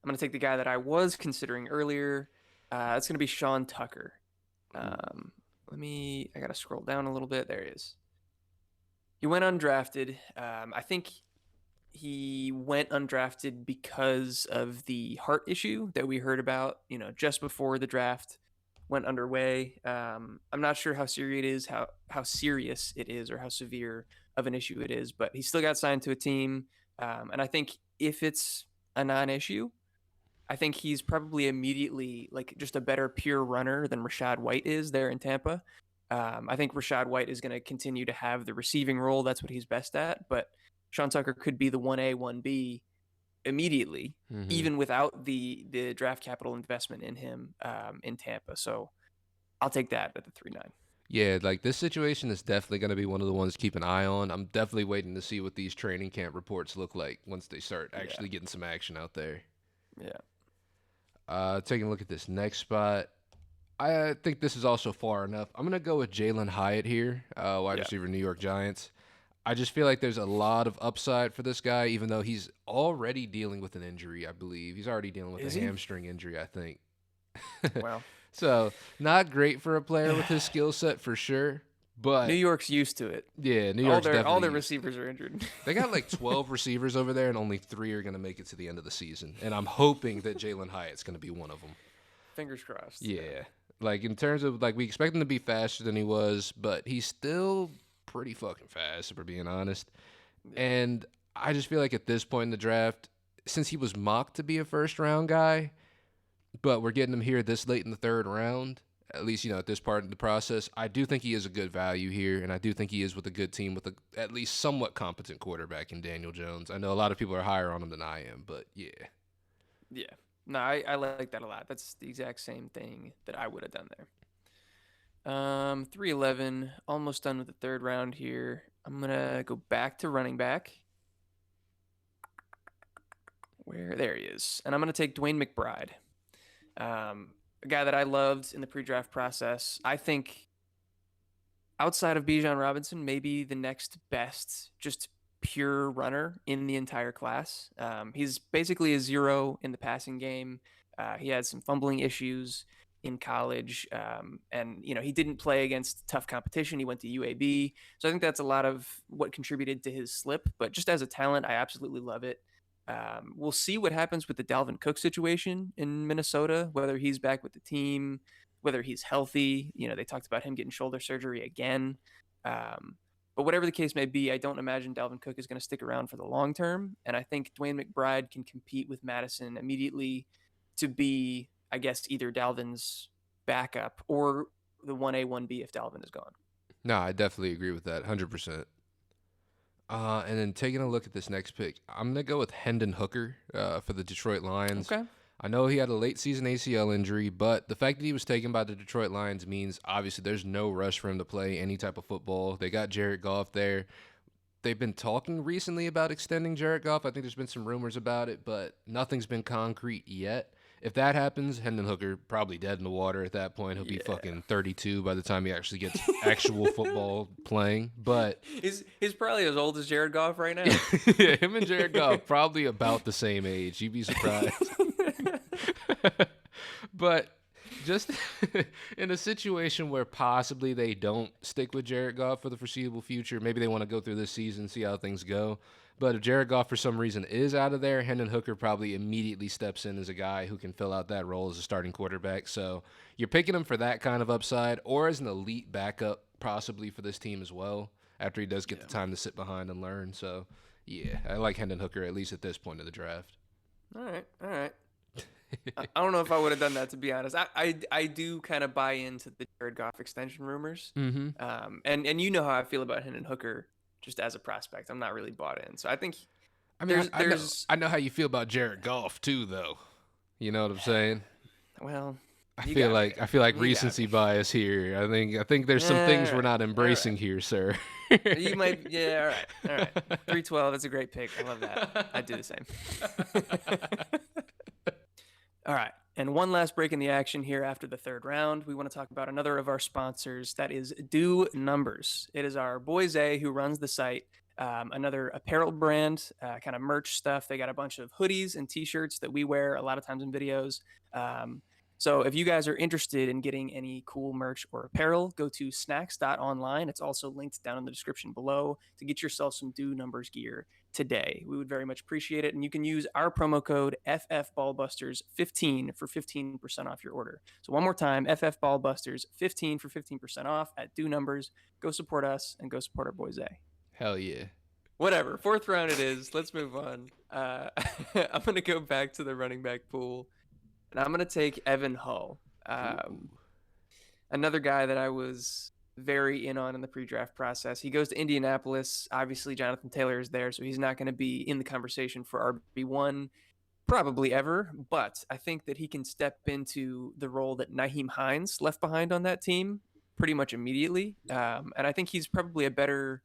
gonna take the guy that I was considering earlier. It's gonna be Sean Tucker. I gotta scroll down a little bit. There he is. He went undrafted. I think he went undrafted because of the heart issue that we heard about, just before the draft went underway. I'm not sure how serious it is, how serious it is, or how severe of an issue it is, but he still got signed to a team. And I think if it's a non-issue, I think he's probably immediately like just a better pure runner than Rashad White is there in Tampa. I think Rashad White is going to continue to have the receiving role. That's what he's best at. But Sean Tucker could be the 1A, 1B immediately, Mm-hmm. even without the draft capital investment in him in Tampa. So I'll take that at the 3-9. Yeah, like this situation is definitely going to be one of the ones to keep an eye on. I'm definitely waiting to see what these training camp reports look like once they start Yeah. actually getting some action out there. Yeah. Taking a look at this next spot, I think this is also far enough. I'm going to go with Jalen Hyatt here, wide Yeah. receiver, New York Giants. I just feel like there's a lot of upside for this guy, even though he's already dealing with an injury, I believe. He's already dealing with a Is he? hamstring injury, I think. Well, So, not great for a player with his skill set for sure. New But York's used to it. yeah, New All York's their definitely used. receivers are injured. They got like 12 receivers over there, and only 3 are going to make it to the end of the season. And I'm hoping that Jalen Hyatt's going to be one of them. Fingers crossed. Yeah. Like, in terms of, like, we expect him to be faster than he was, but he's still pretty fucking fast, if we're being honest. Yeah. And I just feel like at this point in the draft, since he was mocked to be a first-round guy, but we're getting him here this late in the 3rd round, at least, at this part of the process, I do think he is a good value here, and I do think he is with a good team with a at least somewhat competent quarterback in Daniel Jones. I know a lot of people are higher on him than I am, but yeah. Yeah. No, I like that a lot. That's the exact same thing that I would have done there. 3-11, almost done with the 3rd round here. I'm gonna go back to running back. There he is, and I'm gonna take Dwayne McBride, a guy that I loved in the pre-draft process. I think outside of Bijan Robinson, maybe the next best, just pure runner in the entire class. He's basically a 0 in the passing game. He had some fumbling issues in college, and he didn't play against tough competition. He went to UAB, so I think that's a lot of what contributed to his slip. But just as a talent, I absolutely love it. We'll see what happens with the Dalvin Cook situation in Minnesota, whether he's back with the team, whether he's healthy. They talked about him getting shoulder surgery again. But whatever the case may be, I don't imagine Dalvin Cook is going to stick around for the long term. And I think Dwayne McBride can compete with Madison immediately to be, I guess, either Dalvin's backup or the 1A, 1B if Dalvin is gone. No, I definitely agree with that, 100%. And then taking a look at this next pick, I'm going to go with Hendon Hooker for the Detroit Lions. Okay. I know he had a late season ACL injury, but the fact that he was taken by the Detroit Lions means obviously there's no rush for him to play any type of football. They got Jared Goff there. They've been talking recently about extending Jared Goff. I think there's been some rumors about it, but nothing's been concrete yet. If that happens, Hendon Hooker probably dead in the water at that point. He'll be Yeah. fucking 32 by the time he actually gets actual football playing. But He's probably as old as Jared Goff right now. yeah, him and Jared Goff probably about the same age. You'd be surprised. But just in a situation where possibly they don't stick with Jared Goff for the foreseeable future, maybe they want to go through this season, see how things go. But if Jared Goff for some reason is out of there, Hendon Hooker probably immediately steps in as a guy who can fill out that role as a starting quarterback. So you're picking him for that kind of upside or as an elite backup possibly for this team as well after he does get the time to sit behind and learn. So yeah, I like Hendon Hooker at least at this point of the draft. All right, all right. I don't know if I would have done that, to be honest. I do kind of buy into the Jared Goff extension rumors, Mm-hmm. and you know how I feel about Hendon Hooker just as a prospect. I'm not really bought in, so I think I mean, there's I know how you feel about Jared Goff too, though. You know what I'm saying? well, I you feel got me. like You got recency me. bias here. I think there's some things All we're right, not all embracing right. here, sir. You might, yeah. All right. 312. That's a great pick. I love that. I'd do the same. All right. And one last break in the action here after the third round. We want to talk about another of our sponsors. That is Do Numbers. It is our boy Zay who runs the site. Another apparel brand, kind of merch stuff. They got a bunch of hoodies and t-shirts that we wear a lot of times in videos. So if you guys are interested in getting any cool merch or apparel, go to snacks.online. It's also linked down in the description below to get yourself some Do Numbers gear today. We would very much appreciate it. And you can use our promo code FFBallbusters15 for 15% off your order. So one more time, FFBallbusters15 for 15% off at Do Numbers. Go support us and go support our boy Zay. Hell yeah. Whatever. Fourth round it is. Let's move on. I'm going to go back to the running back pool. And I'm going to take Evan Hull. Another guy that I was very in on in the pre-draft process. He goes to Indianapolis. Obviously, Jonathan Taylor is there, so he's not going to be in the conversation for RB1 probably ever. But I think that he can step into the role that Nyheim Hines left behind on that team pretty much immediately. And I think he's probably a better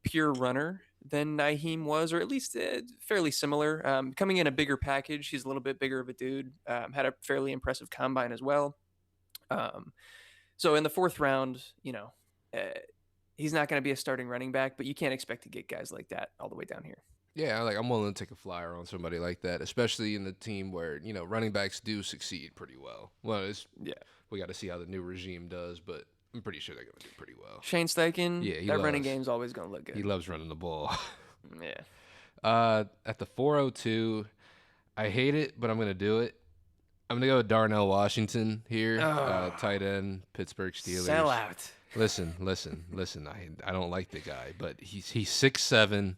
pure runner than Nyheim was, or at least fairly similar. Coming in a bigger package, he's a little bit bigger of a dude. Had a fairly impressive combine as well. So in the fourth round, he's not going to be a starting running back, but you can't expect to get guys like that all the way down here. Yeah, like I'm willing to take a flyer on somebody like that, especially in the team where, running backs do succeed pretty well. Well, we got to see how the new regime does, but I'm pretty sure they're going to do pretty well. Shane Steichen, Yeah, that running game's always going to look good. He loves running the ball. Yeah. At the 402, I hate it, but I'm going to do it. I'm going to go with Darnell Washington here, tight end, Pittsburgh Steelers. Sell out. Listen. I don't like the guy, but he's 6'7".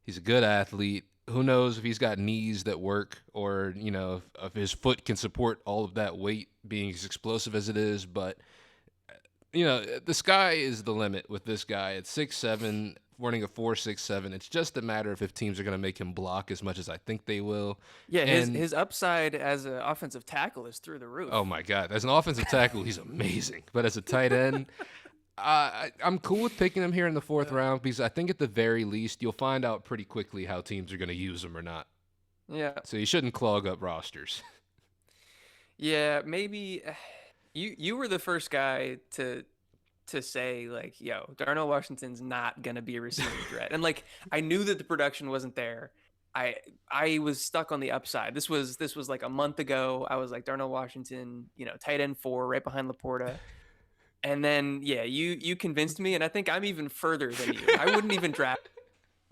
He's a good athlete. Who knows if he's got knees that work or, if his foot can support all of that weight being as explosive as it is. But, the sky is the limit with this guy. At 6'7", running a 4.67. It's just a matter of if teams are going to make him block as much as I think they will. Yeah, his upside as an offensive tackle is through the roof. Oh, my God. As an offensive tackle, he's amazing. But as a tight end, I'm cool with picking him here in the fourth round because I think at the very least you'll find out pretty quickly how teams are going to use him or not. Yeah. So you shouldn't clog up rosters. Yeah, maybe you were the first guy to say like, yo, Darnell Washington's not gonna be a receiving threat, and like I knew that the production wasn't there. I was stuck on the upside. This was like a month ago. I was like Darnell Washington, tight end 4 right behind Laporta. And then, yeah, you convinced me, and I think I'm even further than you. I wouldn't even draft.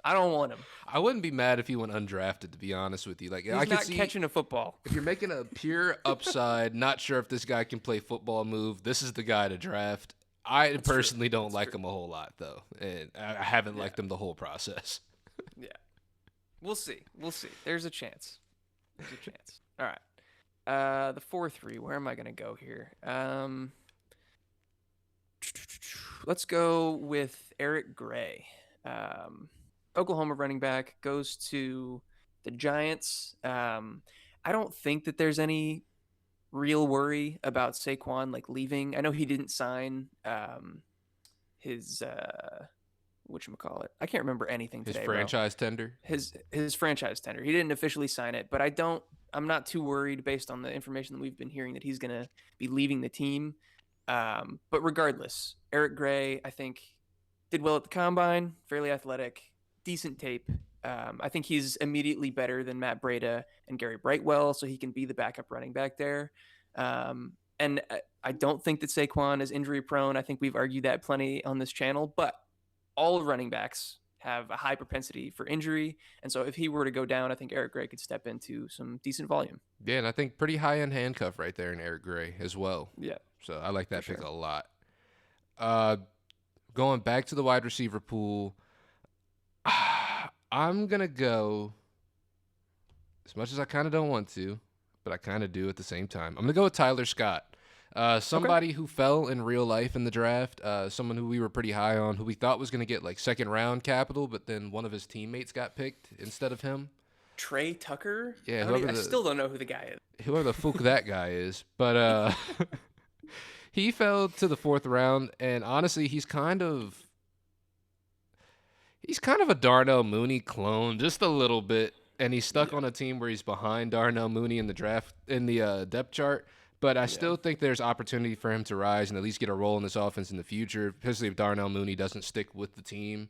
I don't want him. I wouldn't be mad if he went undrafted, to be honest with you. Like, He's I could not see catching a football. if you're making a pure upside, not sure if this guy can play football move. This is the guy to draft. I personally don't like him a whole lot, though, and I haven't liked him the whole process. Yeah, we'll see. There's a chance. All right. The 4-3. Where am I gonna go here? Let's go with Eric Gray. Oklahoma running back goes to the Giants. I don't think that there's any real worry about Saquon like leaving. I know he didn't sign his whatchamacallit. I can't remember anything His today, bro. franchise tender. His franchise tender. He didn't officially sign it, but I'm not too worried based on the information that we've been hearing that he's gonna be leaving the team. But regardless, Eric Gray, I think, did well at the combine, fairly athletic, decent tape. I think he's immediately better than Matt Breida and Gary Brightwell, so he can be the backup running back there. And I don't think that Saquon is injury prone. I think we've argued that plenty on this channel, but all running backs have a high propensity for injury. And so if he were to go down, I think Eric Gray could step into some decent volume. Yeah, and I think pretty high end handcuff right there in Eric Gray as well. Yeah, So I like for that pick sure. a lot. Uh, Going back to the wide receiver pool, I'm gonna go as much as I kind of don't want to, but I kind of do at the same time. I'm gonna go with Tyler Scott. Okay. Somebody who fell in real life in the draft, someone who we were pretty high on, who we thought was going to get like second round capital, but then one of his teammates got picked instead of him. Trey Tucker. Yeah, I still don't know who the guy is. whoever the fuck that guy is, but he fell to the fourth round, and honestly, he's kind of a Darnell Mooney clone, just a little bit, and he's stuck Yeah. on a team where he's behind Darnell Mooney in the draft in the depth chart. But I Yeah. still think there's opportunity for him to rise and at least get a role in this offense in the future, especially if Darnell Mooney doesn't stick with the team.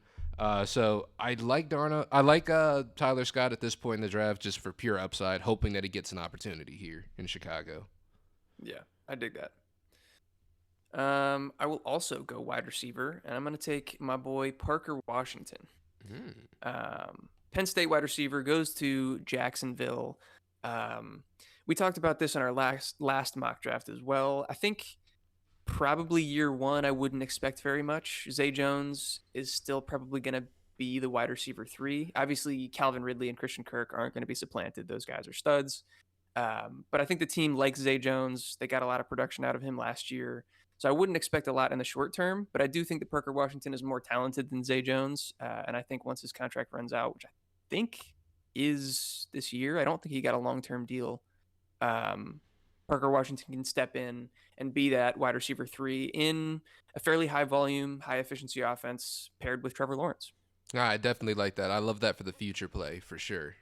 So I like Darnell. I like Tyler Scott at this point in the draft just for pure upside, hoping that he gets an opportunity here in Chicago. Yeah. I dig that. I will also go wide receiver, and I'm going to take my boy Parker Washington. Mm. Penn State wide receiver goes to Jacksonville. We talked about this in our last mock draft as well. I think probably year one, I wouldn't expect very much. Zay Jones is still probably going to be the wide receiver 3. Obviously, Calvin Ridley and Christian Kirk aren't going to be supplanted. Those guys are studs. But I think the team likes Zay Jones. They got a lot of production out of him last year. So I wouldn't expect a lot in the short term, but I do think that Parker Washington is more talented than Zay Jones. And I think once his contract runs out, which I think is this year, I don't think he got a long-term deal. Um, Parker Washington can step in and be that wide receiver 3 in a fairly high volume, high efficiency offense paired with Trevor Lawrence. I definitely like that. I love that for the future play for sure.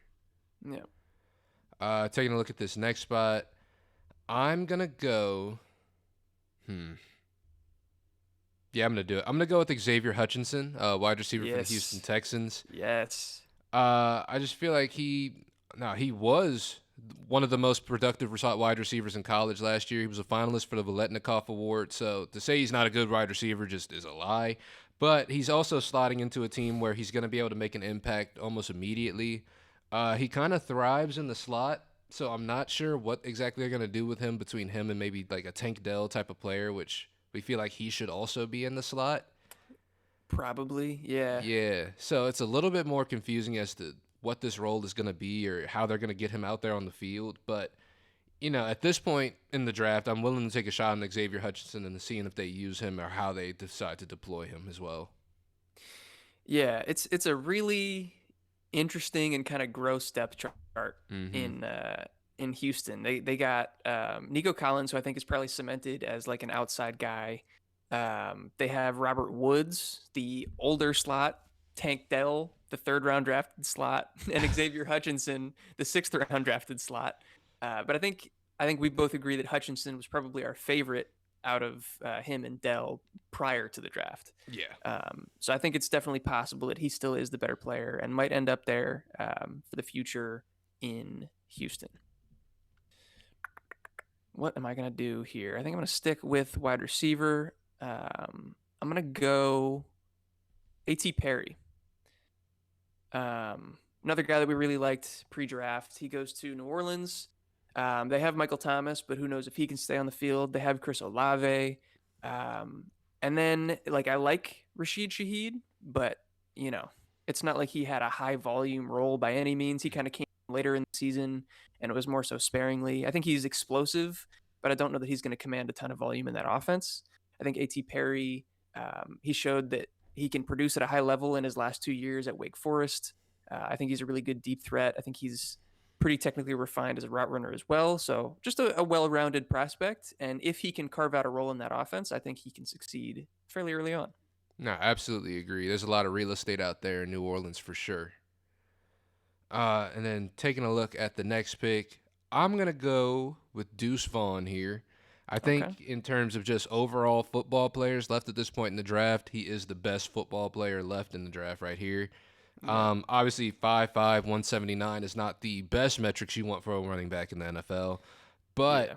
Yeah. Taking a look at this next spot, I'm gonna go. Yeah, I'm gonna do it. I'm gonna go with Xavier Hutchinson, wide receiver for the Houston Yes. Texans. Yes. I just feel like he was one of the most productive wide receivers in college last year. He was a finalist for the Voletnikoff Award. So to say he's not a good wide receiver just is a lie. But he's also slotting into a team where he's going to be able to make an impact almost immediately. He kind of thrives in the slot, so I'm not sure what exactly they're going to do with him between him and maybe like a Tank Dell type of player, which we feel like he should also be in the slot. Probably. Yeah. Yeah, so it's a little bit more confusing as to what this role is going to be or how they're going to get him out there on the field. But, at this point in the draft, I'm willing to take a shot on Xavier Hutchinson and seeing if they use him or how they decide to deploy him as well. Yeah, it's a really interesting and kind of gross depth chart Mm-hmm. in Houston. They got Nico Collins, who I think is probably cemented as like an outside guy. They have Robert Woods, the older slot, Tank Dell, the third round drafted slot, and Xavier Hutchinson, the sixth round drafted slot. But I think we both agree that Hutchinson was probably our favorite out of him and Dell prior to the draft. Yeah. So I think it's definitely possible that he still is the better player and might end up there for the future in Houston. What am I going to do here? I think I'm going to stick with wide receiver. I'm going to go A.T. Perry. Another guy that we really liked pre-draft. He goes to New Orleans. They have Michael Thomas, but who knows if he can stay on the field. They have Chris Olave. And then, I like Rashid Shaheed, but, it's not like he had a high volume role by any means. He kind of came later in the season, and it was more so sparingly. I think he's explosive, but I don't know that he's going to command a ton of volume in that offense. I think A.T. Perry, he showed that he can produce at a high level in his last 2 years at Wake Forest. I think he's a really good deep threat. I think he's pretty technically refined as a route runner as well. So just a well-rounded prospect. And if he can carve out a role in that offense, I think he can succeed fairly early on. No, I absolutely agree. There's a lot of real estate out there in New Orleans for sure. And then taking a look at the next pick, I'm going to go with Deuce Vaughn here. I Okay. think in terms of just overall football players left at this point in the draft, he is the best football player left in the draft right here. Yeah. Obviously, 5'5", 179 is not the best metrics you want for a running back in the NFL. But Yeah.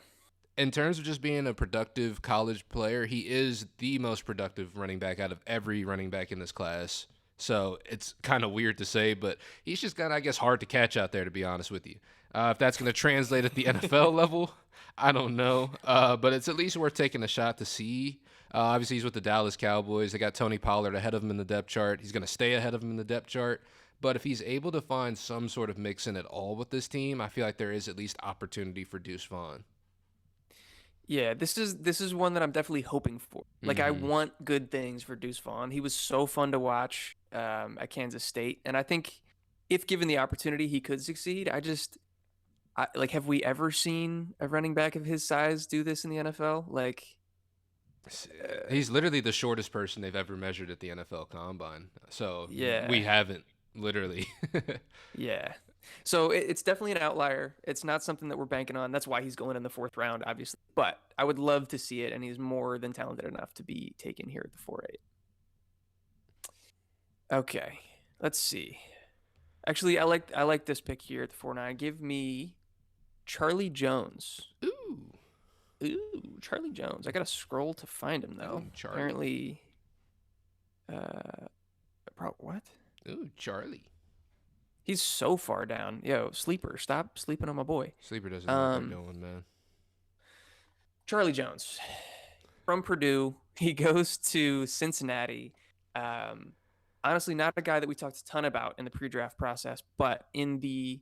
in terms of just being a productive college player, he is the most productive running back out of every running back in this class. So it's kind of weird to say, but he's just kind of, I guess, hard to catch out there, to be honest with you. If that's going to translate at the NFL level, I don't know. But it's at least worth taking a shot to see. Obviously, he's with the Dallas Cowboys. They got Tony Pollard ahead of him in the depth chart. He's going to stay ahead of him in the depth chart. But if he's able to find some sort of mix in at all with this team, I feel like there is at least opportunity for Deuce Vaughn. Yeah, this is one that I'm definitely hoping for. Like I Mm-hmm. want good things for Deuce Vaughn. He was so fun to watch at Kansas State, and I think if given the opportunity, he could succeed. Like, have we ever seen a running back of his size do this in the NFL? Like, uh, He's literally the shortest person they've ever measured at the NFL Combine. So we yeah, haven't, literally. yeah. So it's definitely an outlier. It's not something that we're banking on. That's why he's going in the fourth round, obviously. But I would love to see it, and he's more than talented enough to be taken here at the 4-8. Okay, let's see. Actually, I like this pick here at the 4-9. Give me Charlie Jones. Ooh, Ooh, Charlie Jones. I gotta scroll to find him though. ooh, Charlie. Apparently, uh, what? Ooh, Charlie. He's so far down. Yo, sleeper, stop sleeping on my boy. Sleeper doesn't know what they're Um, doing, man. Charlie Jones from Purdue. He goes to Cincinnati. Um, honestly, not a guy that we talked a ton about in the pre-draft process, but in the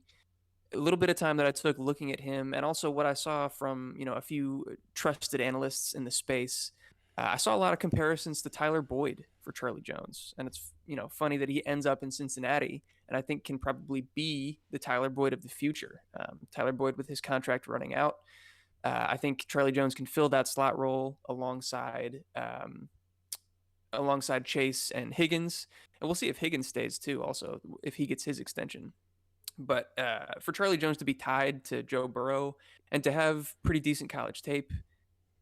a little bit of time that I took looking at him, and also what I saw from a few trusted analysts in the space, I saw a lot of comparisons to Tyler Boyd for Charlie Jones, and it's funny that he ends up in Cincinnati, and I think can probably be the Tyler Boyd of the future. Tyler Boyd with his contract running out, I think Charlie Jones can fill that slot role alongside Chase and Higgins, and we'll see if Higgins stays too. Also, if he gets his extension. But for Charlie Jones to be tied to Joe Burrow and to have pretty decent college tape,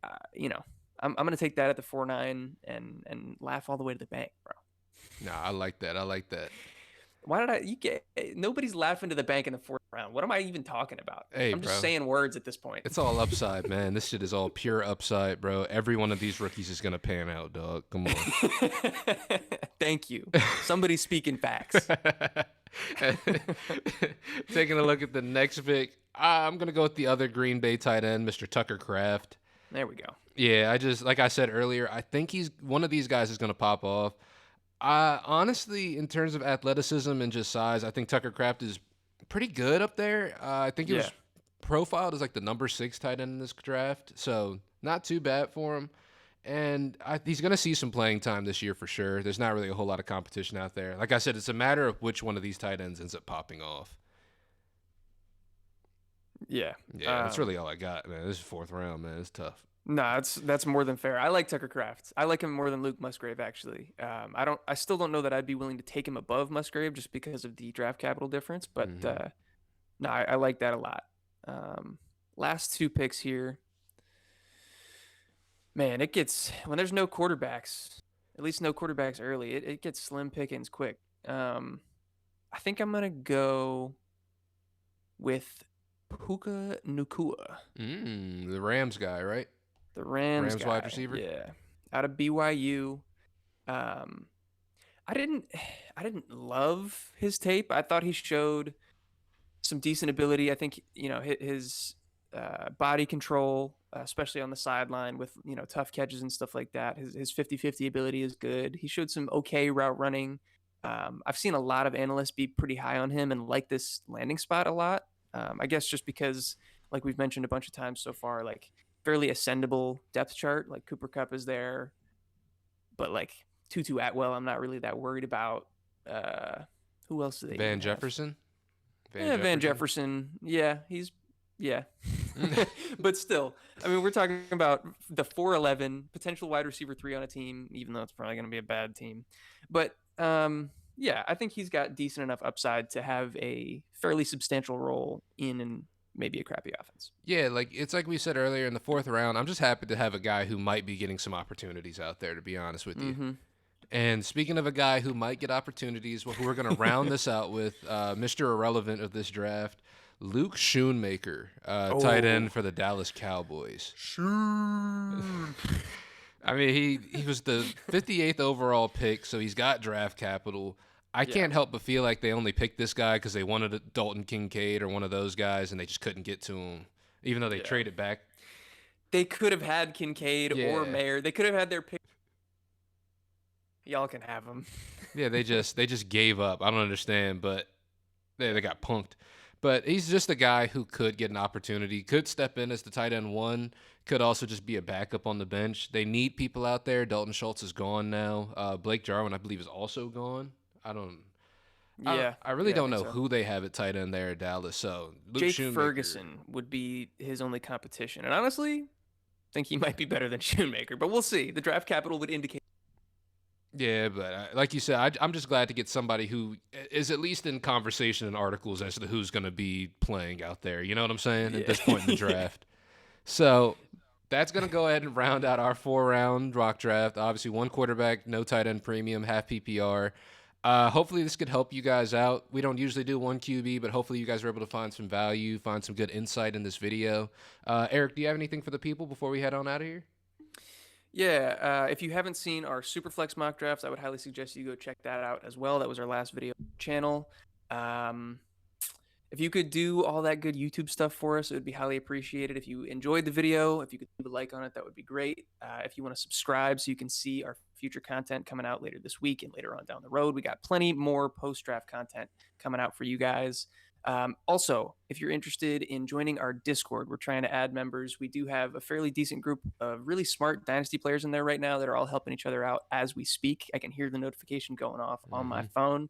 uh, you know, I'm going to take that at the 4-9 and laugh all the way to the bank, bro. Nah, I like that. I like that. Why did you get nobody's laughing to the bank in the fourth round? What am I even talking about? Hey, I'm just bro. saying words at this point. It's all upside, man. This shit is all pure upside, bro. Every one of these rookies is gonna pan out, dog. Come on. Thank you. Somebody's speaking facts. Taking a look at the next pick, I'm gonna go with the other Green Bay tight end, Mr. Tucker Kraft. There we go. Yeah, I just like I said earlier, I think he's one of these guys is gonna pop off. Honestly, in terms of athleticism and just size, I think Tucker Kraft is pretty good up there. I think he Yeah. was profiled as like the number 6 tight end in this draft, so not too bad for him. And he's going to see some playing time this year for sure. There's not really a whole lot of competition out there. Like I said, it's a matter of which one of these tight ends ends up popping off. Yeah. Yeah, that's really all I got, man. This is fourth round, man. It's tough. No, that's more than fair. I like Tucker Kraft. I like him more than Luke Musgrave, actually. I still don't know that I'd be willing to take him above Musgrave just because of the draft capital difference, but Hmm. no, I like that a lot. Last two picks here, man. It gets when there's no quarterbacks, at least no quarterbacks early. It gets slim pickings quick. I think I'm gonna go with Puka Nacua. The Rams guy, right? The Rams Rams wide guy, receiver. yeah, out of BYU. Um, I didn't, I didn't love his tape. I thought he showed some decent ability. I think his body control, especially on the sideline with tough catches and stuff like that. His 50-50 ability is good. He showed some okay route running. I've seen a lot of analysts be pretty high on him and like this landing spot a lot. I guess just because, like we've mentioned a bunch of times so far, like fairly ascendable depth chart. Like Cooper Kupp is there, but like Tutu Atwell, I'm not really that worried about. Who else do they even Van have? Jefferson. Yeah, Van Jefferson. Yeah, he's yeah. But still, I mean, we're talking about the 4'11", potential wide receiver 3 on a team, even though it's probably going to be a bad team. But yeah, I think he's got decent enough upside to have a fairly substantial role in maybe a crappy offense. Yeah, like it's like we said earlier in the fourth round. I'm just happy to have a guy who might be getting some opportunities out there, to be honest with you. Mm-hmm. And speaking of a guy who might get opportunities, who we're going to round this out with, Mr. Irrelevant of this draft, Luke Schoonmaker, tight Oh, end for the Dallas Cowboys. sure. I mean, he was the 58th overall pick, so he's got draft capital. I Yeah, can't help but feel like they only picked this guy because they wanted a Dalton Kincaid or one of those guys, and they just couldn't get to him, even though they yeah. traded back. They could have had Kincaid or Yeah, Mayer. They could have had their pick. Y'all can have them. yeah, they just gave up. I don't understand, but they got punked. But he's just a guy who could get an opportunity, could step in as the tight end one, could also just be a backup on the bench. They need people out there. Dalton Schultz is gone now. Blake Jarwin, I believe, is also gone. I don't. Yeah, I really yeah, I don't think know so. who they have at tight end there at Dallas. So Luke Jake Schoonmaker. Ferguson would be his only competition, and honestly, think he might be better than Shoemaker, but we'll see. The draft capital would indicate. Yeah, but like you said, I'm just glad to get somebody who is at least in conversation and articles as to who's going to be playing out there. You know what I'm saying? At Yeah. this point in the draft. So that's going to go ahead and round out our 4-round rock draft. Obviously, one quarterback, no tight end premium, half PPR. Hopefully, this could help you guys out. We don't usually do one QB, but hopefully, you guys are able to find some value, find some good insight in this video. Eric, do you have anything for the people before we head on out of here? Yeah, if you haven't seen our Superflex mock drafts, I would highly suggest you go check that out as well. That was our last video channel. Um, if you could do all that good YouTube stuff for us, it would be highly appreciated. If you enjoyed the video, if you could leave a like on it, that would be great. If you want to subscribe so you can see our future content coming out later this week and later on down the road, we got plenty more post-draft content coming out for you guys. Also, if you're interested in joining our Discord, we're trying to add members. We do have a fairly decent group of really smart Dynasty players in there right now that are all helping each other out as we speak. I can hear the notification going off on my Mm-hmm. phone.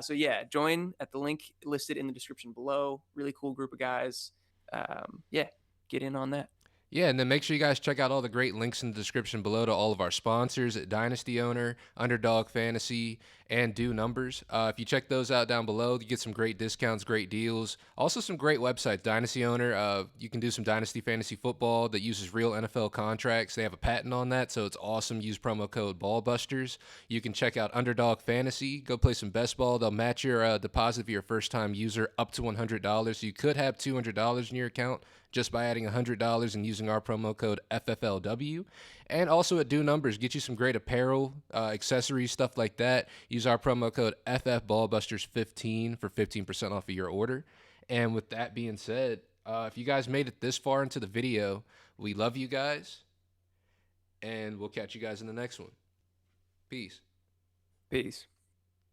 So yeah, join at the link listed in the description below. Really cool group of guys. Yeah, get in on that. Yeah, and then make sure you guys check out all the great links in the description below to all of our sponsors at Dynasty Owner, Underdog Fantasy, and Do Numbers. If you check those out down below, you get some great discounts, great deals. Also, some great websites. Dynasty Owner, you can do some Dynasty Fantasy Football that uses real NFL contracts. They have a patent on that, so it's awesome. Use promo code BALLBUSTERS. You can check out Underdog Fantasy. Go play some best ball. They'll match your deposit for your first-time user up to $100. So you could have $200 in your account just by adding $100 and using our promo code FFLW. And also at Do Numbers, get you some great apparel, accessories, stuff like that. Use our promo code FFBallbusters15 for 15% off of your order. And with that being said, if you guys made it this far into the video, we love you guys, and we'll catch you guys in the next one. Peace. Peace.